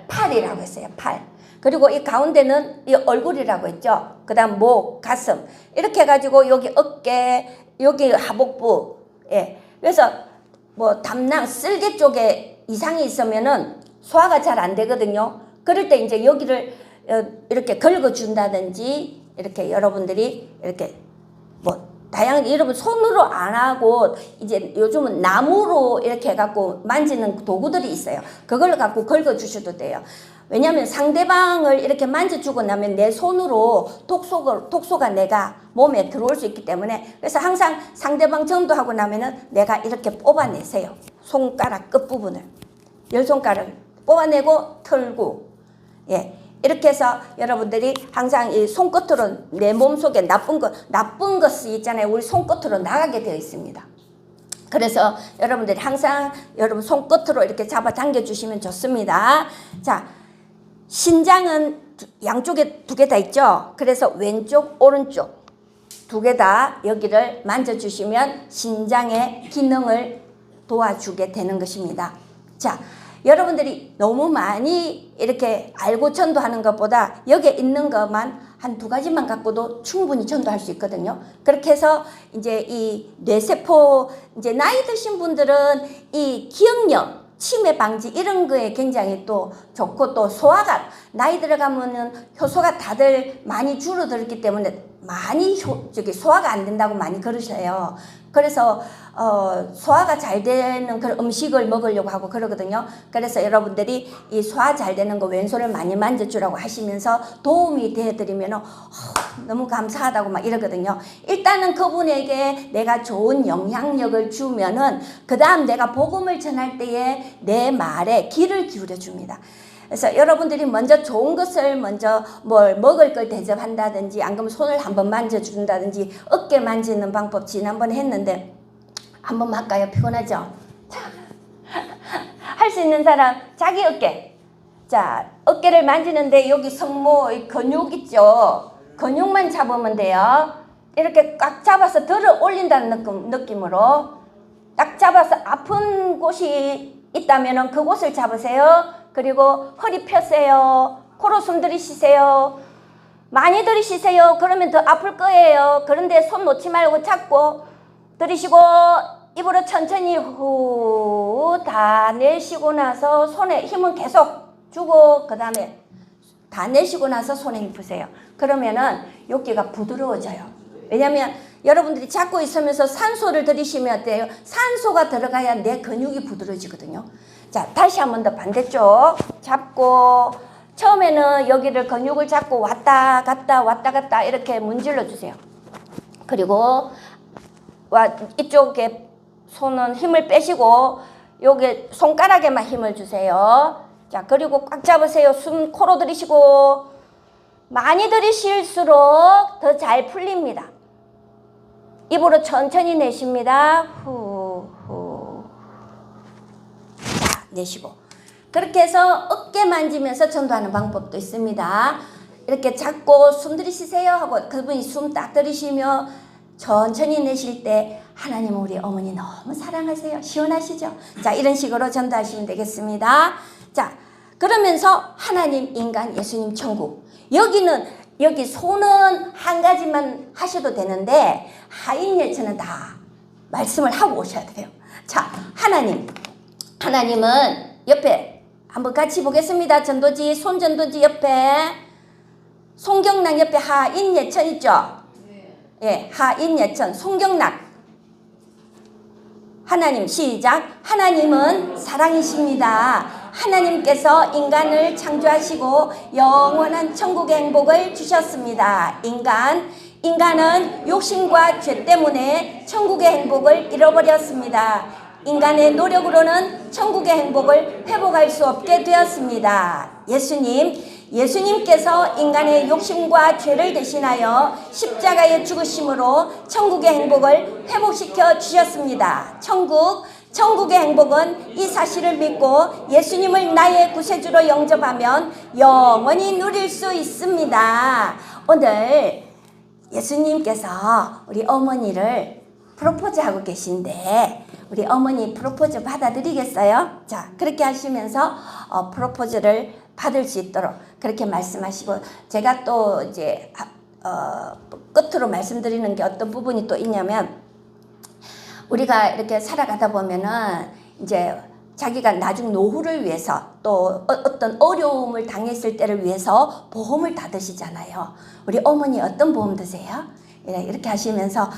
Speaker 2: 팔이라고 했어요. 팔. 그리고 이 가운데는 이 얼굴이라고 했죠. 그 다음 목, 가슴 이렇게 해가지고 여기 어깨, 여기 하복부. 예. 그래서 뭐 담낭, 쓸개 쪽에 이상이 있으면은 소화가 잘 안 되거든요. 그럴 때 이제 여기를 이렇게 긁어준다든지 이렇게 여러분들이 이렇게 뭐 다양하게 여러분 손으로 안 하고 이제 요즘은 나무로 이렇게 해갖고 만지는 도구들이 있어요. 그걸 갖고 긁어주셔도 돼요. 왜냐하면 상대방을 이렇게 만져주고 나면 내 손으로 독소가 내가 몸에 들어올 수 있기 때문에 그래서 항상 상대방 전도하고 나면은 내가 이렇게 뽑아내세요. 손가락 끝부분을. 열 손가락을 뽑아내고 털고 예. 이렇게 해서 여러분들이 항상 이 손끝으로 내 몸속에 나쁜 것이 있잖아요. 우리 손끝으로 나가게 되어 있습니다. 그래서 여러분들이 항상 여러분 손끝으로 이렇게 잡아 당겨 주시면 좋습니다. 자, 신장은 양쪽에 두 개 다 있죠. 그래서 왼쪽, 오른쪽 두 개 다 여기를 만져주시면 신장의 기능을 도와주게 되는 것입니다. 자, 여러분들이 너무 많이 이렇게 알고 전도하는 것보다 여기에 있는 것만 한 두 가지만 갖고도 충분히 전도할 수 있거든요. 그렇게 해서 이제 이 뇌세포, 이제 나이 드신 분들은 이 기억력, 치매 방지 이런 거에 굉장히 또 좋고 또 소화가 나이 들어가면은 효소가 다들 많이 줄어들기 때문에 많이 소화가 안 된다고 많이 그러셔요. 그래서 소화가 잘 되는 그런 음식을 먹으려고 하고 그러거든요. 그래서 여러분들이 이 소화 잘 되는 거 왼손을 많이 만져주라고 하시면서 도움이 되어드리면 너무 감사하다고 막 이러거든요. 일단은 그분에게 내가 좋은 영향력을 주면은 그 다음 내가 복음을 전할 때에 내 말에 귀를 기울여 줍니다. 그래서 여러분들이 먼저 좋은 것을 먼저 뭘 먹을 걸 대접한다든지 안 그러면 손을 한번 만져준다든지 어깨 만지는 방법 지난번에 했는데 한번 할까요? 피곤하죠? 할 수 있는 사람 자기 어깨. 자, 어깨를 만지는데 여기 성모 근육 있죠? 근육만 잡으면 돼요. 이렇게 꽉 잡아서 들어 올린다는 느낌으로 딱 잡아서 아픈 곳이 있다면 그곳을 잡으세요. 그리고 허리 펴세요. 코로 숨 들이쉬세요. 많이 들이쉬세요. 그러면 더 아플 거예요. 그런데 손 놓지 말고 잡고 들이쉬고 입으로 천천히 후 다 내쉬고 나서 손에 힘은 계속 주고 그 다음에 다 내쉬고 나서 손에 힘 푸세요. 그러면은 여기가 부드러워져요. 왜냐면 여러분들이 잡고 있으면서 산소를 들이쉬면 어때요? 산소가 들어가야 내 근육이 부드러워지거든요. 자, 다시 한 번 더 반대쪽 잡고 처음에는 여기를 근육을 잡고 왔다 갔다 이렇게 문질러 주세요. 그리고 이쪽에 손은 힘을 빼시고 여기 손가락에만 힘을 주세요. 자, 그리고 꽉 잡으세요. 숨 코로 들이쉬고 많이 들이쉴수록 더 잘 풀립니다. 입으로 천천히 내쉽니다. 후. 자, 내쉬고. 그렇게 해서 어깨 만지면서 전도하는 방법도 있습니다. 이렇게 잡고 숨 들이쉬세요 하고 그분이 숨 딱 들이쉬며 천천히 내쉴 때 하나님 우리 어머니 너무 사랑하세요. 시원하시죠? 자, 이런 식으로 전도하시면 되겠습니다. 자, 그러면서 하나님, 인간, 예수님, 천국. 여기 손은 한 가지만 하셔도 되는데 하인예처는 다 말씀을 하고 오셔야 돼요. 자, 하나님은 옆에 한번 같이 보겠습니다. 전도지, 손전도지 옆에 송경락 옆에 하인예천 있죠? 예, 하인예천, 송경락. 하나님, 시작. 하나님은 사랑이십니다. 하나님께서 인간을 창조하시고 영원한 천국의 행복을 주셨습니다. 인간은 욕심과 죄 때문에 천국의 행복을 잃어버렸습니다. 인간의 노력으로는 천국의 행복을 회복할 수 없게 되었습니다. 예수님께서 인간의 욕심과 죄를 대신하여 십자가에 죽으심으로 천국의 행복을 회복시켜 주셨습니다. 천국의 행복은 이 사실을 믿고 예수님을 나의 구세주로 영접하면 영원히 누릴 수 있습니다. 오늘 예수님께서 우리 어머니를 프로포즈하고 계신데 우리 어머니 프로포즈 받아들이겠어요? 자, 그렇게 하시면서 프로포즈를 받을 수 있도록 그렇게 말씀하시고, 제가 또 이제 끝으로 말씀드리는 게 어떤 부분이 또 있냐면, 우리가 이렇게 살아가다 보면은 이제 자기가 나중 노후를 위해서 또 어떤 어려움을 당했을 때를 위해서 보험을 다 드시잖아요. 우리 어머니 어떤 보험 드세요? 이렇게 하시면서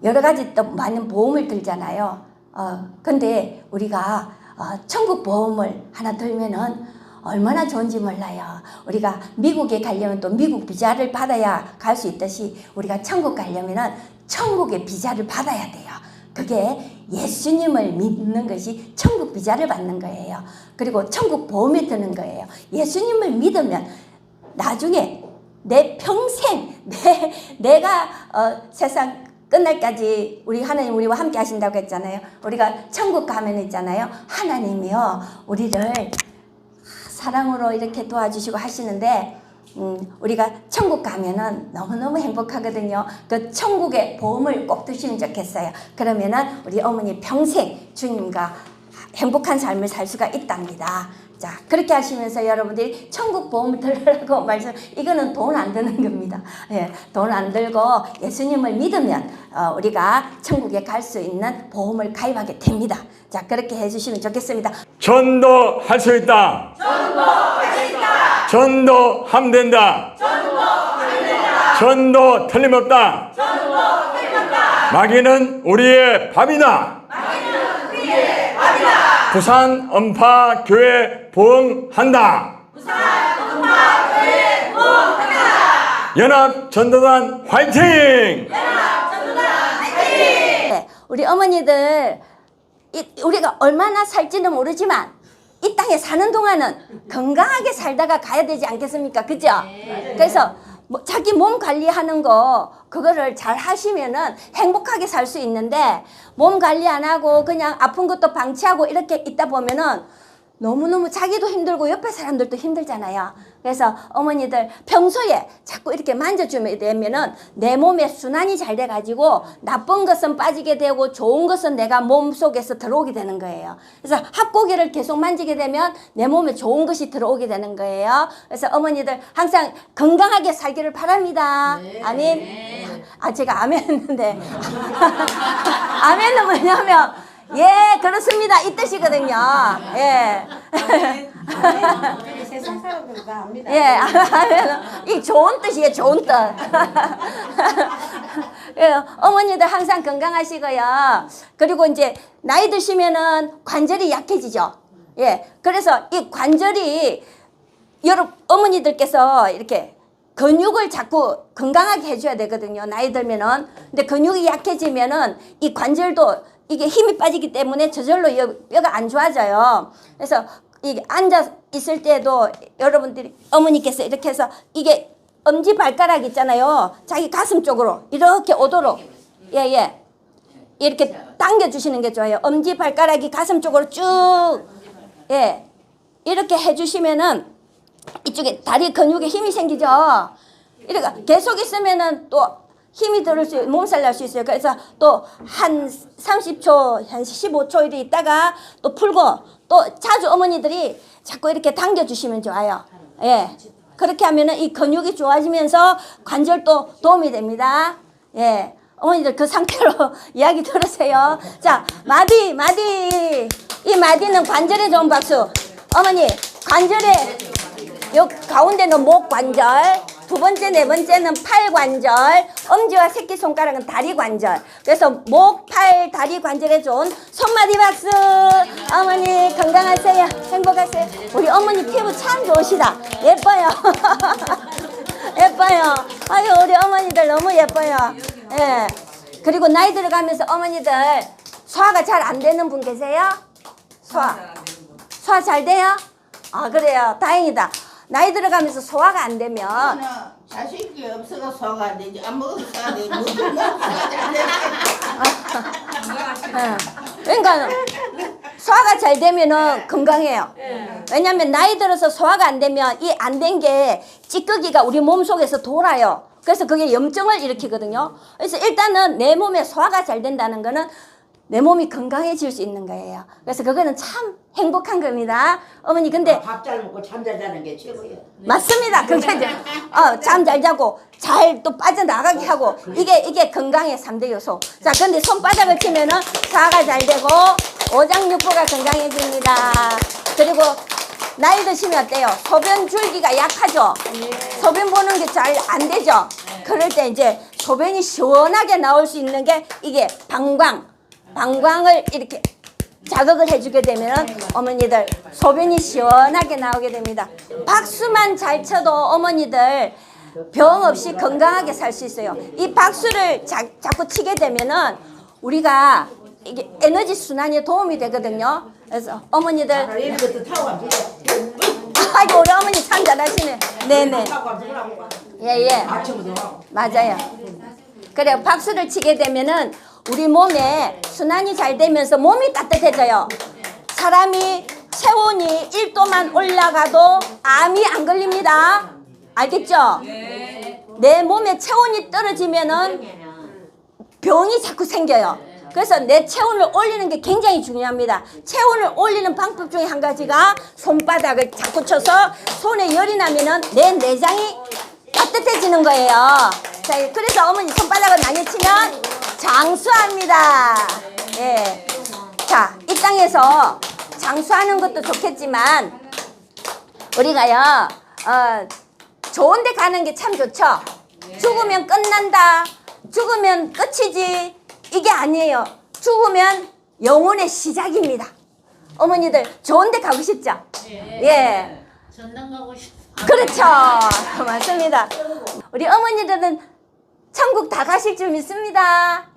Speaker 2: 여러 가지 또 많은 보험을 들잖아요. 근데 우리가 천국 보험을 하나 들면은 얼마나 좋은지 몰라요. 우리가 미국에 가려면 또 미국 비자를 받아야 갈 수 있듯이 우리가 천국 가려면은 천국의 비자를 받아야 돼요. 그게 예수님을 믿는 것이 천국 비자를 받는 거예요. 그리고 천국 보험에 드는 거예요. 예수님을 믿으면 나중에 내 평생 내가 세상 끝날까지 우리 하나님 우리와 함께 하신다고 했잖아요. 우리가 천국 가면 있잖아요. 하나님이요 우리를 사랑으로 이렇게 도와주시고 하시는데 우리가 천국 가면은 너무너무 행복하거든요. 그 천국의 보험을 꼭 드시면 좋겠어요. 그러면은 우리 어머니 평생 주님과 행복한 삶을 살 수가 있답니다. 자, 그렇게 하시면서 여러분들이 천국 보험을 들으라고 말씀, 이거는 돈 안 드는 겁니다. 예, 돈 안 들고 예수님을 믿으면 우리가 천국에 갈 수 있는 보험을 가입하게 됩니다. 자, 그렇게 해주시면 좋겠습니다.
Speaker 1: 전도할 수 있다. 전도하면 된다. 전도 틀림없다. 마귀는 우리의 밥이다. 부산 음파 교회 부흥한다. 연합 전도단 화이팅!
Speaker 2: 네, 우리 어머니들 우리가 얼마나 살지는 모르지만 이 땅에 사는 동안은 건강하게 살다가 가야 되지 않겠습니까? 그죠? 그래서 뭐 자기 몸 관리하는 거 그거를 잘 하시면은 행복하게 살 수 있는데 몸 관리 안 하고 그냥 아픈 것도 방치하고 이렇게 있다 보면은 너무너무 자기도 힘들고 옆에 사람들도 힘들잖아요. 그래서 어머니들 평소에 자꾸 이렇게 만져주면 되면은 내 몸에 순환이 잘 돼가지고 나쁜 것은 빠지게 되고 좋은 것은 내가 몸 속에서 들어오게 되는 거예요. 그래서 합고기를 계속 만지게 되면 내 몸에 좋은 것이 들어오게 되는 거예요. 그래서 어머니들 항상 건강하게 살기를 바랍니다. 아멘. 아, 제가 아멘 했는데. 아멘은 뭐냐면 예, 그렇습니다. 이 뜻이거든요. 예.
Speaker 3: 세상 사람들 다 압니다.
Speaker 2: 예, 이 좋은 뜻이에요, 좋은 뜻. 예, 어머니들 항상 건강하시고요. 그리고 이제 나이 드시면은 관절이 약해지죠. 예, 그래서 이 관절이 여러분 어머니들께서 이렇게 근육을 자꾸 건강하게 해줘야 되거든요. 나이 들면은. 근데 근육이 약해지면은 이 관절도 이게 힘이 빠지기 때문에 저절로 뼈가 안 좋아져요. 그래서 이게 앉아 있을 때도 여러분들이 어머니께서 이렇게 해서 이게 엄지 발가락 있잖아요. 자기 가슴 쪽으로 이렇게 오도록 예예 이렇게 당겨 주시는 게 좋아요. 엄지 발가락이 가슴 쪽으로 쭉 예 이렇게 해주시면은 이쪽에 다리 근육에 힘이 생기죠. 이렇게 계속 있으면은 또 힘이 들을 수, 몸살 날 수 있어요. 그래서 또 한 30초, 한 15초 이렇게 있다가 또 풀고 또 자주 어머니들이 자꾸 이렇게 당겨주시면 좋아요. 예. 그렇게 하면은 이 근육이 좋아지면서 관절도 도움이 됩니다. 예. 어머니들 그 상태로 이야기 들으세요. 자, 마디. 이 마디는 관절에 좋은 박수. 어머니, 관절에, 요 가운데는 목 관절. 두 번째, 네 번째는 팔 관절, 엄지와 새끼손가락은 다리 관절. 그래서 목, 팔, 다리 관절에 좋은 손마디 박수. 어머니 건강하세요. 행복하세요. 우리 어머니 피부 참 좋으시다. 예뻐요. 예뻐요. 아유, 우리 어머니들 너무 예뻐요. 예. 그리고 나이 들어가면서 어머니들 소화가 잘 안 되는 분 계세요? 소화 잘 돼요? 아, 그래요. 다행이다. 나이 들어가면서 소화가 안 되면
Speaker 3: 자식이 없어서 소화가 안 되지. 안 먹어서 소화가 안 되지. 무슨 소화가 안 되지.
Speaker 2: 그러니까 소화가 잘 되면은 건강해요. 왜냐면 나이 들어서 소화가 안 되면 이 안 된 게 찌꺼기가 우리 몸 속에서 돌아요. 그래서 그게 염증을 일으키거든요. 그래서 일단은 내 몸에 소화가 잘 된다는 거는 내 몸이 건강해질 수 있는 거예요. 그래서 그거는 참 행복한 겁니다. 어머니 근데
Speaker 3: 밥 잘 먹고 잠 잘 자는 게 최고예요.
Speaker 2: 맞습니다. 그게 이제 잠 잘 자고 잘 또 빠져나가게 하고 이게 건강의 3대 요소. 자, 근데 손바닥을 치면은 소화가 잘 되고 오장육부가 건강해집니다. 그리고 나이 드시면 어때요? 소변 줄기가 약하죠? 소변 보는 게 잘 안 되죠? 그럴 때 이제 소변이 시원하게 나올 수 있는 게 이게 방광을 이렇게 자극을 해주게 되면 어머니들 소변이 시원하게 나오게 됩니다. 박수만 잘 쳐도 어머니들 병 없이 건강하게 살 수 있어요. 이 박수를 자꾸 치게 되면은 우리가 이게 에너지 순환에 도움이 되거든요. 그래서 어머니들
Speaker 3: 이런 것도 타고 가면 돼요.
Speaker 2: 아이고 우리 어머니 참 잘하시네. 네네.
Speaker 3: 타고 가면 되라고.
Speaker 2: 예예.
Speaker 3: 아침부터 하고.
Speaker 2: 맞아요. 그래 박수를 치게 되면은 우리 몸에 순환이 잘 되면서 몸이 따뜻해져요. 사람이 체온이 1도만 올라가도 암이 안 걸립니다. 알겠죠? 내 몸에 체온이 떨어지면은 병이 자꾸 생겨요. 그래서 내 체온을 올리는 게 굉장히 중요합니다. 체온을 올리는 방법 중에 한 가지가 손바닥을 자꾸 쳐서 손에 열이 나면은 내 내장이 따뜻해지는 거예요. 자, 그래서 어머니 손바닥을 많이 치면 장수합니다. 예. 자, 이 땅에서 장수하는 것도 좋겠지만 우리가요, 좋은 데 가는 게 참 좋죠. 죽으면 끝난다. 죽으면 끝이지. 이게 아니에요. 죽으면 영혼의 시작입니다. 어머니들 좋은 데 가고 싶죠? 예.
Speaker 3: 전당 가고 싶어.
Speaker 2: 그렇죠. 맞습니다. 우리 어머니들은 천국 다 가실 줄 믿습니다.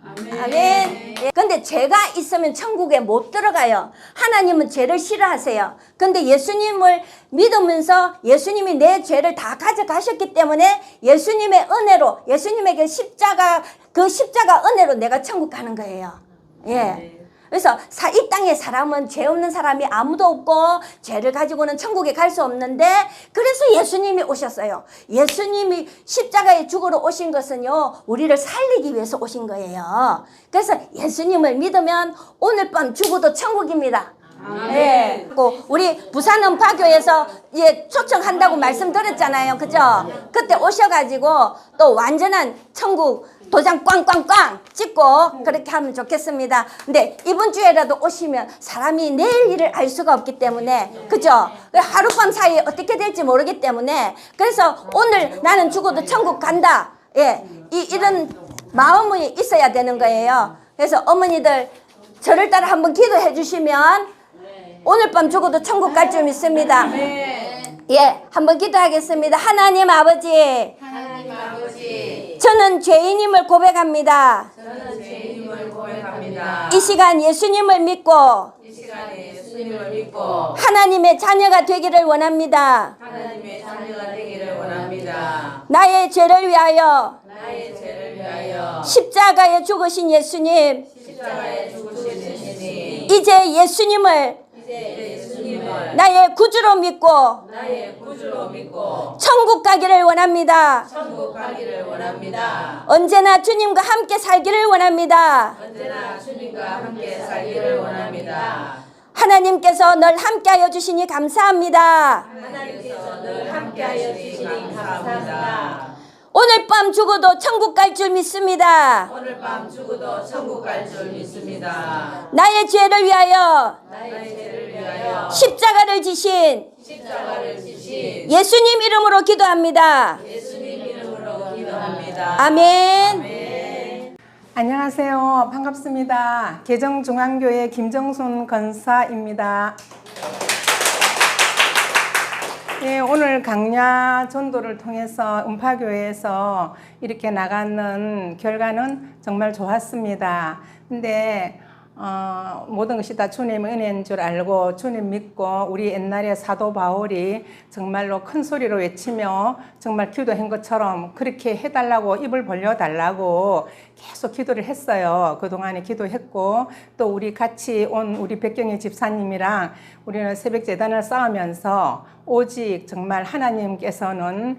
Speaker 2: 아멘. 예. 근데 죄가 있으면 천국에 못 들어가요. 하나님은 죄를 싫어하세요. 근데 예수님을 믿으면서 예수님이 내 죄를 다 가져가셨기 때문에 예수님의 은혜로, 예수님에게 그 십자가 은혜로 내가 천국 가는 거예요. 예. 그래서 이 땅에 사람은 죄 없는 사람이 아무도 없고 죄를 가지고는 천국에 갈 수 없는데, 그래서 예수님이 오셨어요. 예수님이 십자가에 죽으러 오신 것은요, 우리를 살리기 위해서 오신 거예요. 그래서 예수님을 믿으면 오늘 밤 죽어도 천국입니다. 예. 우리 부산 음파교에서 초청한다고 말씀드렸잖아요. 그죠? 그때 오셔가지고 또 완전한 천국 도장 꽝꽝꽝 찍고 그렇게 하면 좋겠습니다. 근데 이번 주에라도 오시면 사람이 내일 일을 알 수가 없기 때문에, 그죠? 하룻밤 사이에 어떻게 될지 모르기 때문에, 그래서 오늘 나는 죽어도 천국 간다. 예. 이런 마음이 있어야 되는 거예요. 그래서 어머니들 저를 따라 한번 기도해 주시면 오늘 밤 죽어도 천국 갈 줄 믿습니다. 예, 한번 기도하겠습니다. 하나님 아버지, 저는 죄인임을 고백합니다. 이 시간 예수님을 믿고 하나님의 자녀가 되기를 원합니다. 나의 죄를 위하여 십자가에 죽으신 예수님, 이제 예수님을 나의 구주로 믿고 천국 가기를 원합니다. 언제나 주님과 함께 살기를 원합니다. 하나님께서 늘 함께하여 주시니 감사합니다. 오늘 밤 죽어도 천국 갈 줄 믿습니다. 나의 죄를 위하여 십자가를 지신 예수님 이름으로 기도합니다. 아멘.
Speaker 4: 안녕하세요. 반갑습니다. 개정중앙교회 김정순 권사입니다. 네, 오늘 강야 전도를 통해서 음파교회에서 이렇게 나가는 결과는 정말 좋았습니다. 근데 모든 것이 다 주님의 은혜인 줄 알고 주님 믿고 우리 옛날에 사도 바울이 정말로 큰 소리로 외치며 정말 기도한 것처럼 그렇게 해달라고, 입을 벌려달라고 계속 기도를 했어요. 그동안에 기도했고, 또 우리 같이 온 우리 백경희 집사님이랑 우리는 새벽 재단을 쌓으면서 오직 정말 하나님께서는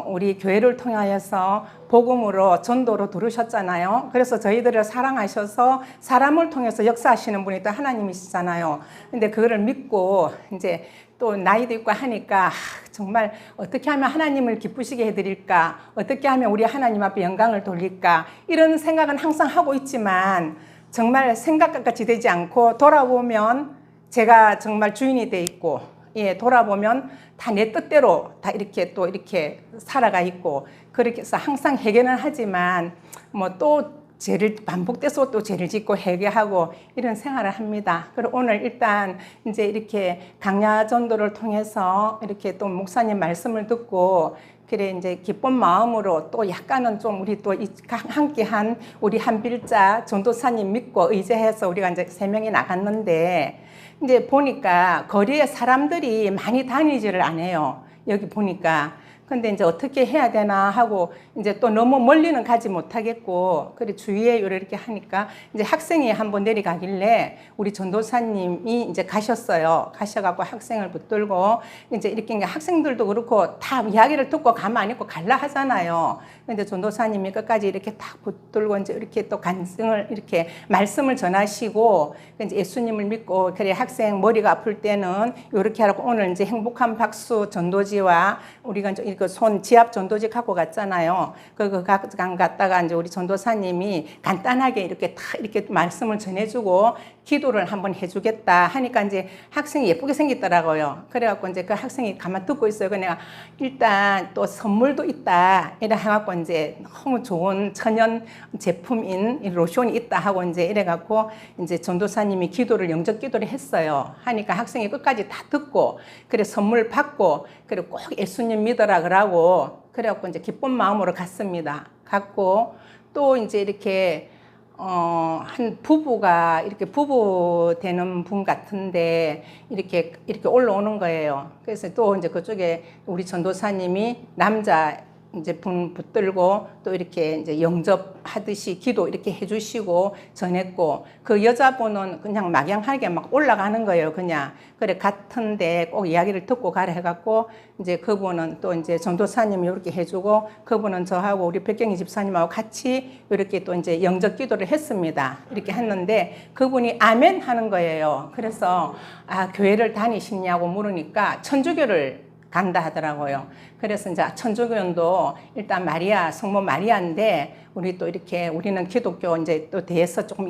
Speaker 4: 우리 교회를 통하여서 복음으로 전도로 부르셨잖아요. 그래서 저희들을 사랑하셔서 사람을 통해서 역사하시는 분이 또 하나님이시잖아요. 근데 그거를 믿고 이제 또 나이도 있고 하니까 정말 어떻게 하면 하나님을 기쁘시게 해드릴까, 어떻게 하면 우리 하나님 앞에 영광을 돌릴까, 이런 생각은 항상 하고 있지만 정말 생각과 같이 되지 않고, 돌아보면 제가 정말 주인이 돼 있고, 예, 돌아보면 다 내 뜻대로 다 이렇게 또 이렇게 살아가 있고, 그렇게 해서 항상 해결은 하지만 뭐 또 죄를 반복돼서 또 죄를 짓고 회개하고 이런 생활을 합니다. 그리고 오늘 일단 이제 이렇게 강야 전도를 통해서 이렇게 또 목사님 말씀을 듣고, 그래 이제 기쁜 마음으로 또 약간은 좀 우리 또 함께한 우리 한빌자 전도사님 믿고 의지해서 우리가 이제 3명이 나갔는데, 이제 보니까 거리에 사람들이 많이 다니지를 않아요. 여기 보니까. 근데 이제 어떻게 해야 되나 하고, 이제 또 너무 멀리는 가지 못하겠고, 그래 주위에 이렇게 하니까 이제 학생이 한번 내려가길래 우리 전도사님이 이제 가셨어요. 가셔갖고 학생을 붙들고 이제 이렇게 학생들도 그렇고 다 이야기를 듣고 가면 안 있고 갈라 하잖아요. 근데 전도사님이 끝까지 이렇게 딱 붙들고 이제 이렇게 또 간증을 이렇게 말씀을 전하시고, 이제 예수님을 믿고, 그래 학생 머리가 아플 때는 이렇게 하라고, 오늘 이제 행복한 박수 전도지와 우리가 이제 이거 손 지압 전도지 갖고 갔잖아요. 그거 갔다가 이제 우리 전도사님이 간단하게 이렇게 다 이렇게 말씀을 전해주고, 기도를 한번 해주겠다 하니까 이제 학생이 예쁘게 생겼더라고요. 그래갖고 이제 그 학생이 가만 듣고 있어요. 그 내가 일단 또 선물도 있다 이래 해갖고 이제 너무 좋은 천연 제품인 이 로션이 있다 하고 이제 이래갖고 이제 전도사님이 기도를 영접 기도를 했어요. 하니까 학생이 끝까지 다 듣고 그래 선물 받고 그래 꼭 예수님 믿어라 그러고 그래갖고 이제 기쁜 마음으로 갔습니다. 갔고 또 이제 이렇게 한 부부가 이렇게 부부 되는 분 같은데 이렇게 올라오는 거예요. 그래서 또 이제 그쪽에 우리 전도사님이 남자 이제 분 붙들고 또 이렇게 이제 영접하듯이 기도 이렇게 해주시고 전했고 그 여자분은 그냥 막연하게 막 올라가는 거예요. 그냥 그래 같은데 꼭 이야기를 듣고 가라 해갖고 이제 그분은 또 이제 전도사님이 이렇게 해주고 그분은 저하고 우리 백경희 집사님하고 같이 이렇게 또 이제 영접 기도를 했습니다. 이렇게 했는데 그분이 아멘 하는 거예요. 그래서 아 교회를 다니시냐고 물으니까 천주교를 간다 하더라고요. 그래서 이제 천주교도 일단 마리아, 성모 마리아인데 우리 또 이렇게 우리는 기독교 이제 또 대해서 조금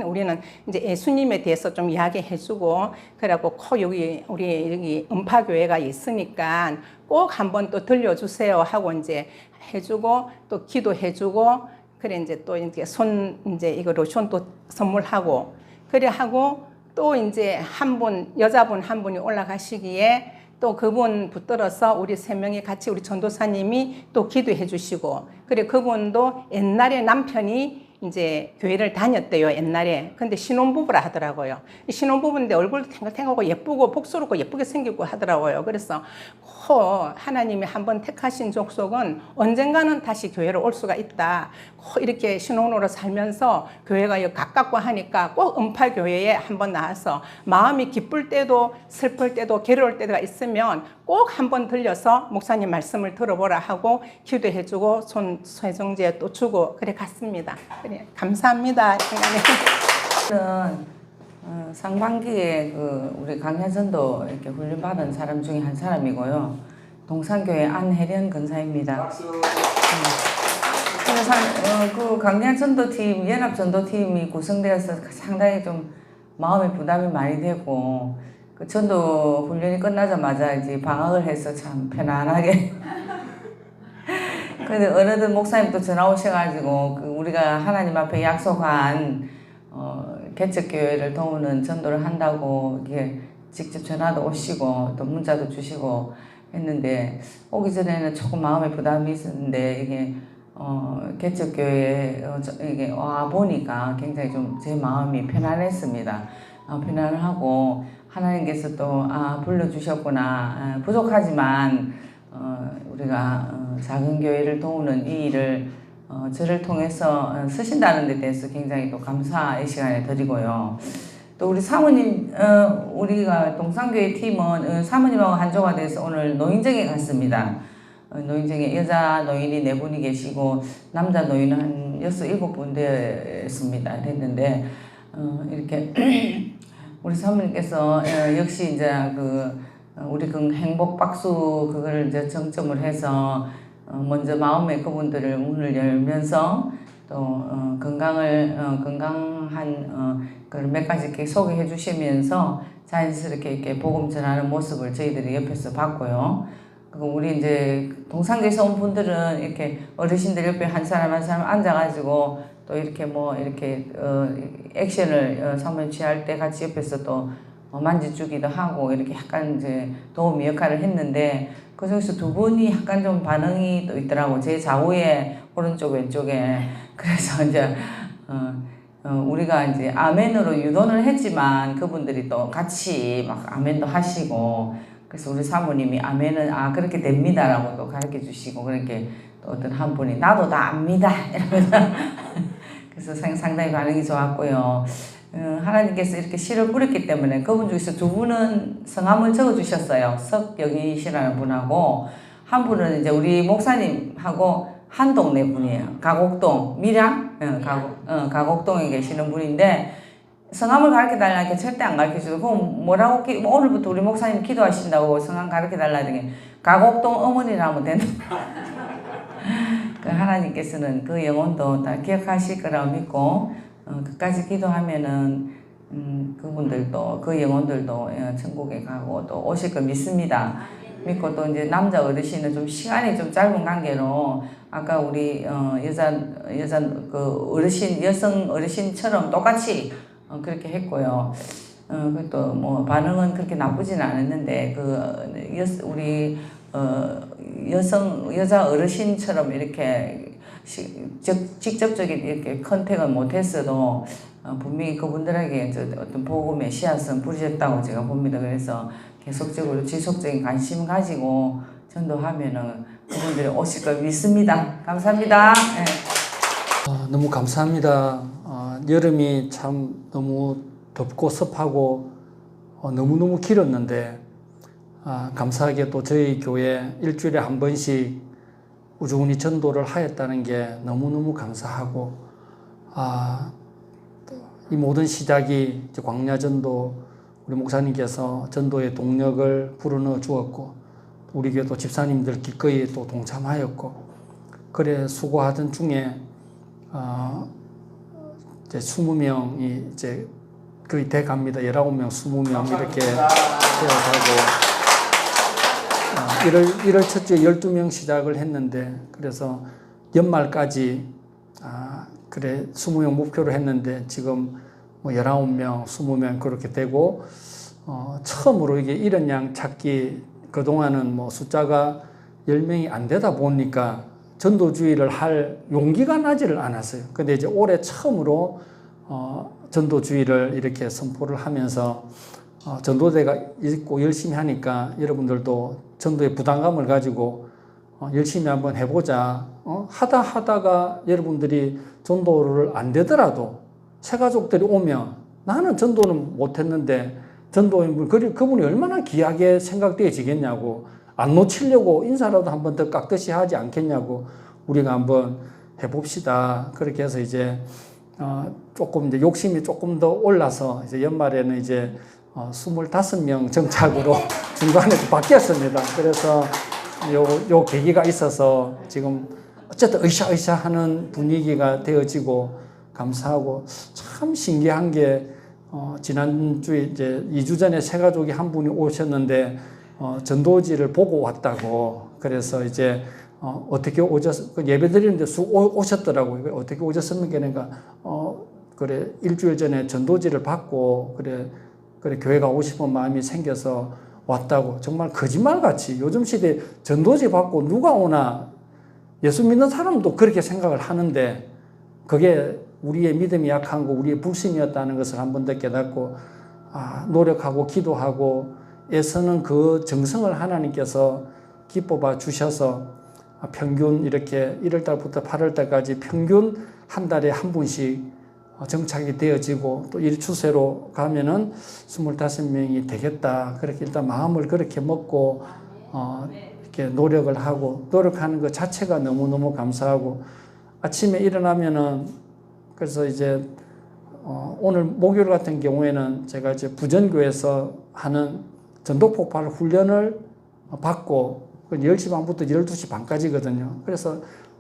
Speaker 4: 우리는 이제 예수님에 대해서 좀 이야기해주고 그래갖고 여기 우리 여기 음파교회가 있으니까 꼭 한번 또 들려주세요 하고 이제 해주고 또 기도해주고 그래 이제 또 이제 이제 이거 로션 또 선물하고 그래 하고 또 이제 여자분 한 분이 올라가시기에 또 그분 붙들어서 우리 3명이 같이 우리 전도사님이 또 기도해 주시고 그래 그분도 옛날에 남편이 이제 교회를 다녔대요 옛날에. 근데 신혼부부라 하더라고요. 신혼부부인데 얼굴도 탱글탱글하고 예쁘고 복스럽고 예쁘게 생기고 하더라고요. 그래서 하나님이 한번 택하신 족속은 언젠가는 다시 교회로 올 수가 있다. 이렇게 신혼으로 살면서 교회가 가깝고 하니까 꼭 음팔교회에 한번 나와서 마음이 기쁠 때도 슬플 때도 괴로울 때가 있으면 꼭 한번 들려서 목사님 말씀을 들어보라 하고 기도해주고 세정제 또 주고 그래 갔습니다. 그래 감사합니다.
Speaker 5: 저는 상반기에 우리 강야전도 이렇게 훈련받은 사람 중에 한 사람이고요. 동산교회 안혜련 근사입니다. 그래서 그 강야전도팀, 연합전도팀이 구성되어서 상당히 좀 마음의 부담이 많이 되고 그 전도 훈련이 끝나자마자 이제 방학을 해서 참 편안하게 근데 어느덧 목사님 또 전화 오셔가지고 우리가 하나님 앞에 약속한 개척교회를 도우는 전도를 한다고 이게 직접 전화도 오시고 또 문자도 주시고 했는데 오기 전에는 조금 마음의 부담이 있었는데 이게 개척교회에 이게 와 보니까 굉장히 좀 제 마음이 편안했습니다. 편안하고 하나님께서 또 불러주셨구나. 부족하지만 우리가 작은 교회를 도우는 이 일을 저를 통해서 쓰신다는 데 대해서 굉장히 또 감사의 시간을 드리고요. 또 우리 사모님, 우리가 동산교회 팀은 사모님하고 한조가 돼서 오늘 노인정에 갔습니다. 노인정에 여자 노인이 4분이 계시고 남자 노인은 한 6, 7분 됐습니다. 이렇게 우리 사모님께서 역시 이제 우리 행복 박수 그거를 이제 정점을 해서 먼저 마음의 그분들을 문을 열면서 또 건강한 그걸 몇 가지 이렇게 소개해 주시면서 자연스럽게 이렇게 복음 전하는 모습을 저희들이 옆에서 봤고요. 그리고 우리 이제 동산교에서 온 분들은 이렇게 어르신들 옆에 한 사람 앉아가지고 또 이렇게 이렇게 액션을 사모님 취할 때 같이 옆에서 또 만져주기도 하고 이렇게 약간 이제 도우미 역할을 했는데 그 중에서 2분이 약간 좀 반응이 또 있더라고. 제 좌우에 오른쪽 왼쪽에. 그래서 이제 우리가 이제 아멘으로 유도는 했지만 그분들이 또 같이 막 아멘도 하시고 그래서 우리 사모님이 아멘은 그렇게 됩니다라고 또 가르쳐 주시고 그렇게 또 어떤 한 분이 나도 다 압니다 이러면서 그래서 상당히 반응이 좋았고요. 하나님께서 이렇게 씨를 뿌렸기 때문에 그분 중에서 2분은 성함을 적어주셨어요. 석영희씨라는 분하고 한 분은 이제 우리 목사님하고 한 동네 분이에요. 가곡동 밀양 가곡동에 계시는 분인데 성함을 가르쳐달라 이렇게 절대 안 가르쳐주고 그럼 뭐라고 오늘부터 우리 목사님 기도하신다고 성함 가르쳐달라 하더니 가곡동 어머니라 하면 된다. 그 하나님께서는 그 영혼도 다 기억하실 거라고 믿고 끝까지 기도하면은 그분들도 그 영혼들도 천국에 가고 또 오실 걸 믿습니다. 믿고 또 이제 남자 어르신은 좀 시간이 좀 짧은 관계로 아까 우리 여자 그 어르신 여성 어르신처럼 똑같이 그렇게 했고요. 그또 뭐 반응은 그렇게 나쁘진 않았는데 우리 여자 어르신처럼 이렇게 직접적인 이렇게 컨택은 못했어도 분명히 그분들에게 어떤 복음의 씨앗은 뿌려졌다고 제가 봅니다. 그래서 계속적으로 지속적인 관심 가지고 전도하면은 그분들이 오실 걸 믿습니다. 감사합니다. 네.
Speaker 6: 너무 감사합니다. 여름이 참 너무 덥고 습하고 너무너무 길었는데 감사하게 또 저희 교회 일주일에 한 번씩 우주군이 전도를 하였다는 게 너무너무 감사하고 이 모든 시작이 이제 광야전도 우리 목사님께서 전도의 동력을 불어넣어 주었고 우리 교회 또 집사님들 기꺼이 또 동참하였고 그래 수고하던 중에 이제 20명이 이제 거의 돼 갑니다. 19명, 20명 이렇게 되어가고 1월 첫 주에 12명 시작을 했는데 그래서 연말까지 그래 20명 목표로 했는데 지금 뭐 19명, 20명 그렇게 되고 처음으로 이게 이런 양 찾기 그동안은 뭐 숫자가 10명이 안 되다 보니까 전도주의를 할 용기가 나지를 않았어요. 근데 이제 올해 처음으로 전도주의를 이렇게 선포를 하면서 전도대가 있고 열심히 하니까 여러분들도 전도의 부담감을 가지고 열심히 한번 해보자. 하다가 여러분들이 전도를 안 되더라도 새가족들이 오면 나는 전도는 못했는데 전도인분 그분이 얼마나 귀하게 생각되어지겠냐고 안 놓치려고 인사라도 한번 더 깍듯이 하지 않겠냐고 우리가 한번 해봅시다. 그렇게 해서 이제 조금 이제 욕심이 조금 더 올라서 이제 연말에는 이제 25명 정착으로 중간에 바뀌었습니다. 그래서 요 계기가 있어서 지금 어쨌든 으쌰으쌰 하는 분위기가 되어지고 감사하고 참 신기한 게 지난주에 이제 2주 전에 새 가족이 한 분이 오셨는데 전도지를 보고 왔다고 그래서 이제 어떻게 예배 드리는데 쑥 오셨더라고요. 어떻게 오셨습니까? 그러니까 그래 일주일 전에 전도지를 받고 그래 교회 가고 싶은 마음이 생겨서 왔다고. 정말 거짓말같이 요즘 시대에 전도지 받고 누가 오나 예수 믿는 사람도 그렇게 생각을 하는데 그게 우리의 믿음이 약한 거 우리의 불신이었다는 것을 한 번 더 깨닫고 노력하고 기도하고 애쓰는 그 정성을 하나님께서 기뻐봐 주셔서 평균 이렇게 1월달부터 8월달까지 평균 한 달에 한 분씩 정착이 되어지고 또 이 추세로 가면은 25명이 되겠다. 그렇게 일단 마음을 그렇게 먹고 이렇게 노력을 하고 노력하는 것 자체가 너무너무 감사하고 아침에 일어나면은 그래서 이제 오늘 목요일 같은 경우에는 제가 이제 부전교에서 하는 전도폭발 훈련을 받고 10시 반부터 12시 반까지거든요. 그래서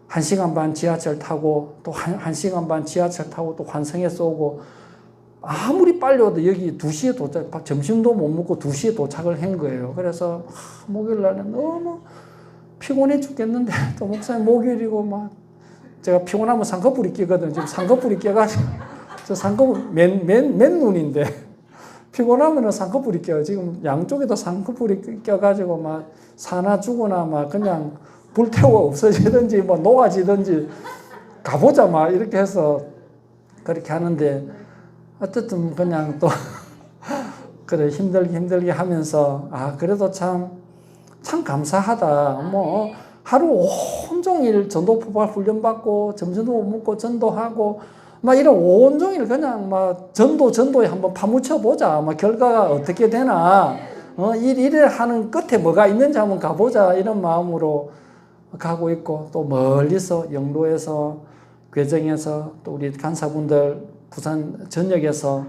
Speaker 6: 1시간 반 지하철 타고 또 1시간 반 지하철 타고 또 환성에서 오고 아무리 빨리 와도 여기 2시에 도착, 점심도 못 먹고 2시에 도착을 한 거예요. 그래서 목요일 날은 너무 피곤해 죽겠는데 또 목사님 목요일이고 막 제가 피곤하면 쌍꺼풀이 끼거든요. 지금 쌍꺼풀이 껴가지고 저 쌍꺼풀 맨 눈인데 피곤하면은 쌍꺼풀이 껴요. 지금 양쪽에도 쌍꺼풀이 껴가지고 막 사나 죽거나 막 그냥 불태워 없어지든지 뭐 녹아지든지 가보자 막 이렇게 해서 그렇게 하는데 어쨌든 그냥 또 그래 힘들게 하면서 그래도 참 감사하다. 뭐 하루 온종일 전도폭발 훈련 받고 점심도 못 먹고 전도하고 막 이런 온종일 그냥 막 전도에 한번 파묻혀 보자. 막 결과가 어떻게 되나. 일을 하는 끝에 뭐가 있는지 한번 가보자. 이런 마음으로 가고 있고 또 멀리서 영도에서 괴정에서 또 우리 간사분들 부산 전역에서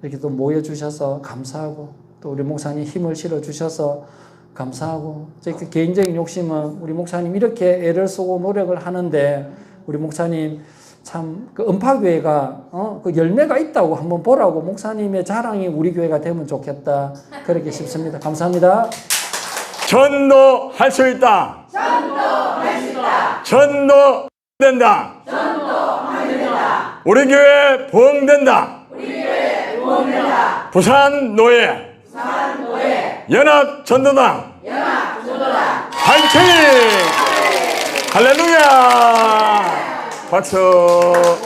Speaker 6: 이렇게 또 모여주셔서 감사하고 또 우리 목사님 힘을 실어주셔서 감사하고 제 개인적인 욕심은 우리 목사님 이렇게 애를 쓰고 노력을 하는데 우리 목사님 참 그 음파교회가 그 열매가 있다고 한번 보라고 목사님의 자랑이 우리 교회가 되면 좋겠다 그렇게 싶습니다. 감사합니다.
Speaker 1: 전도할 수 있다. 전도 된다. 우리 교회 부흥된다. 부산 노예 연합 전도당 화이팅! 할렐루야! 박수!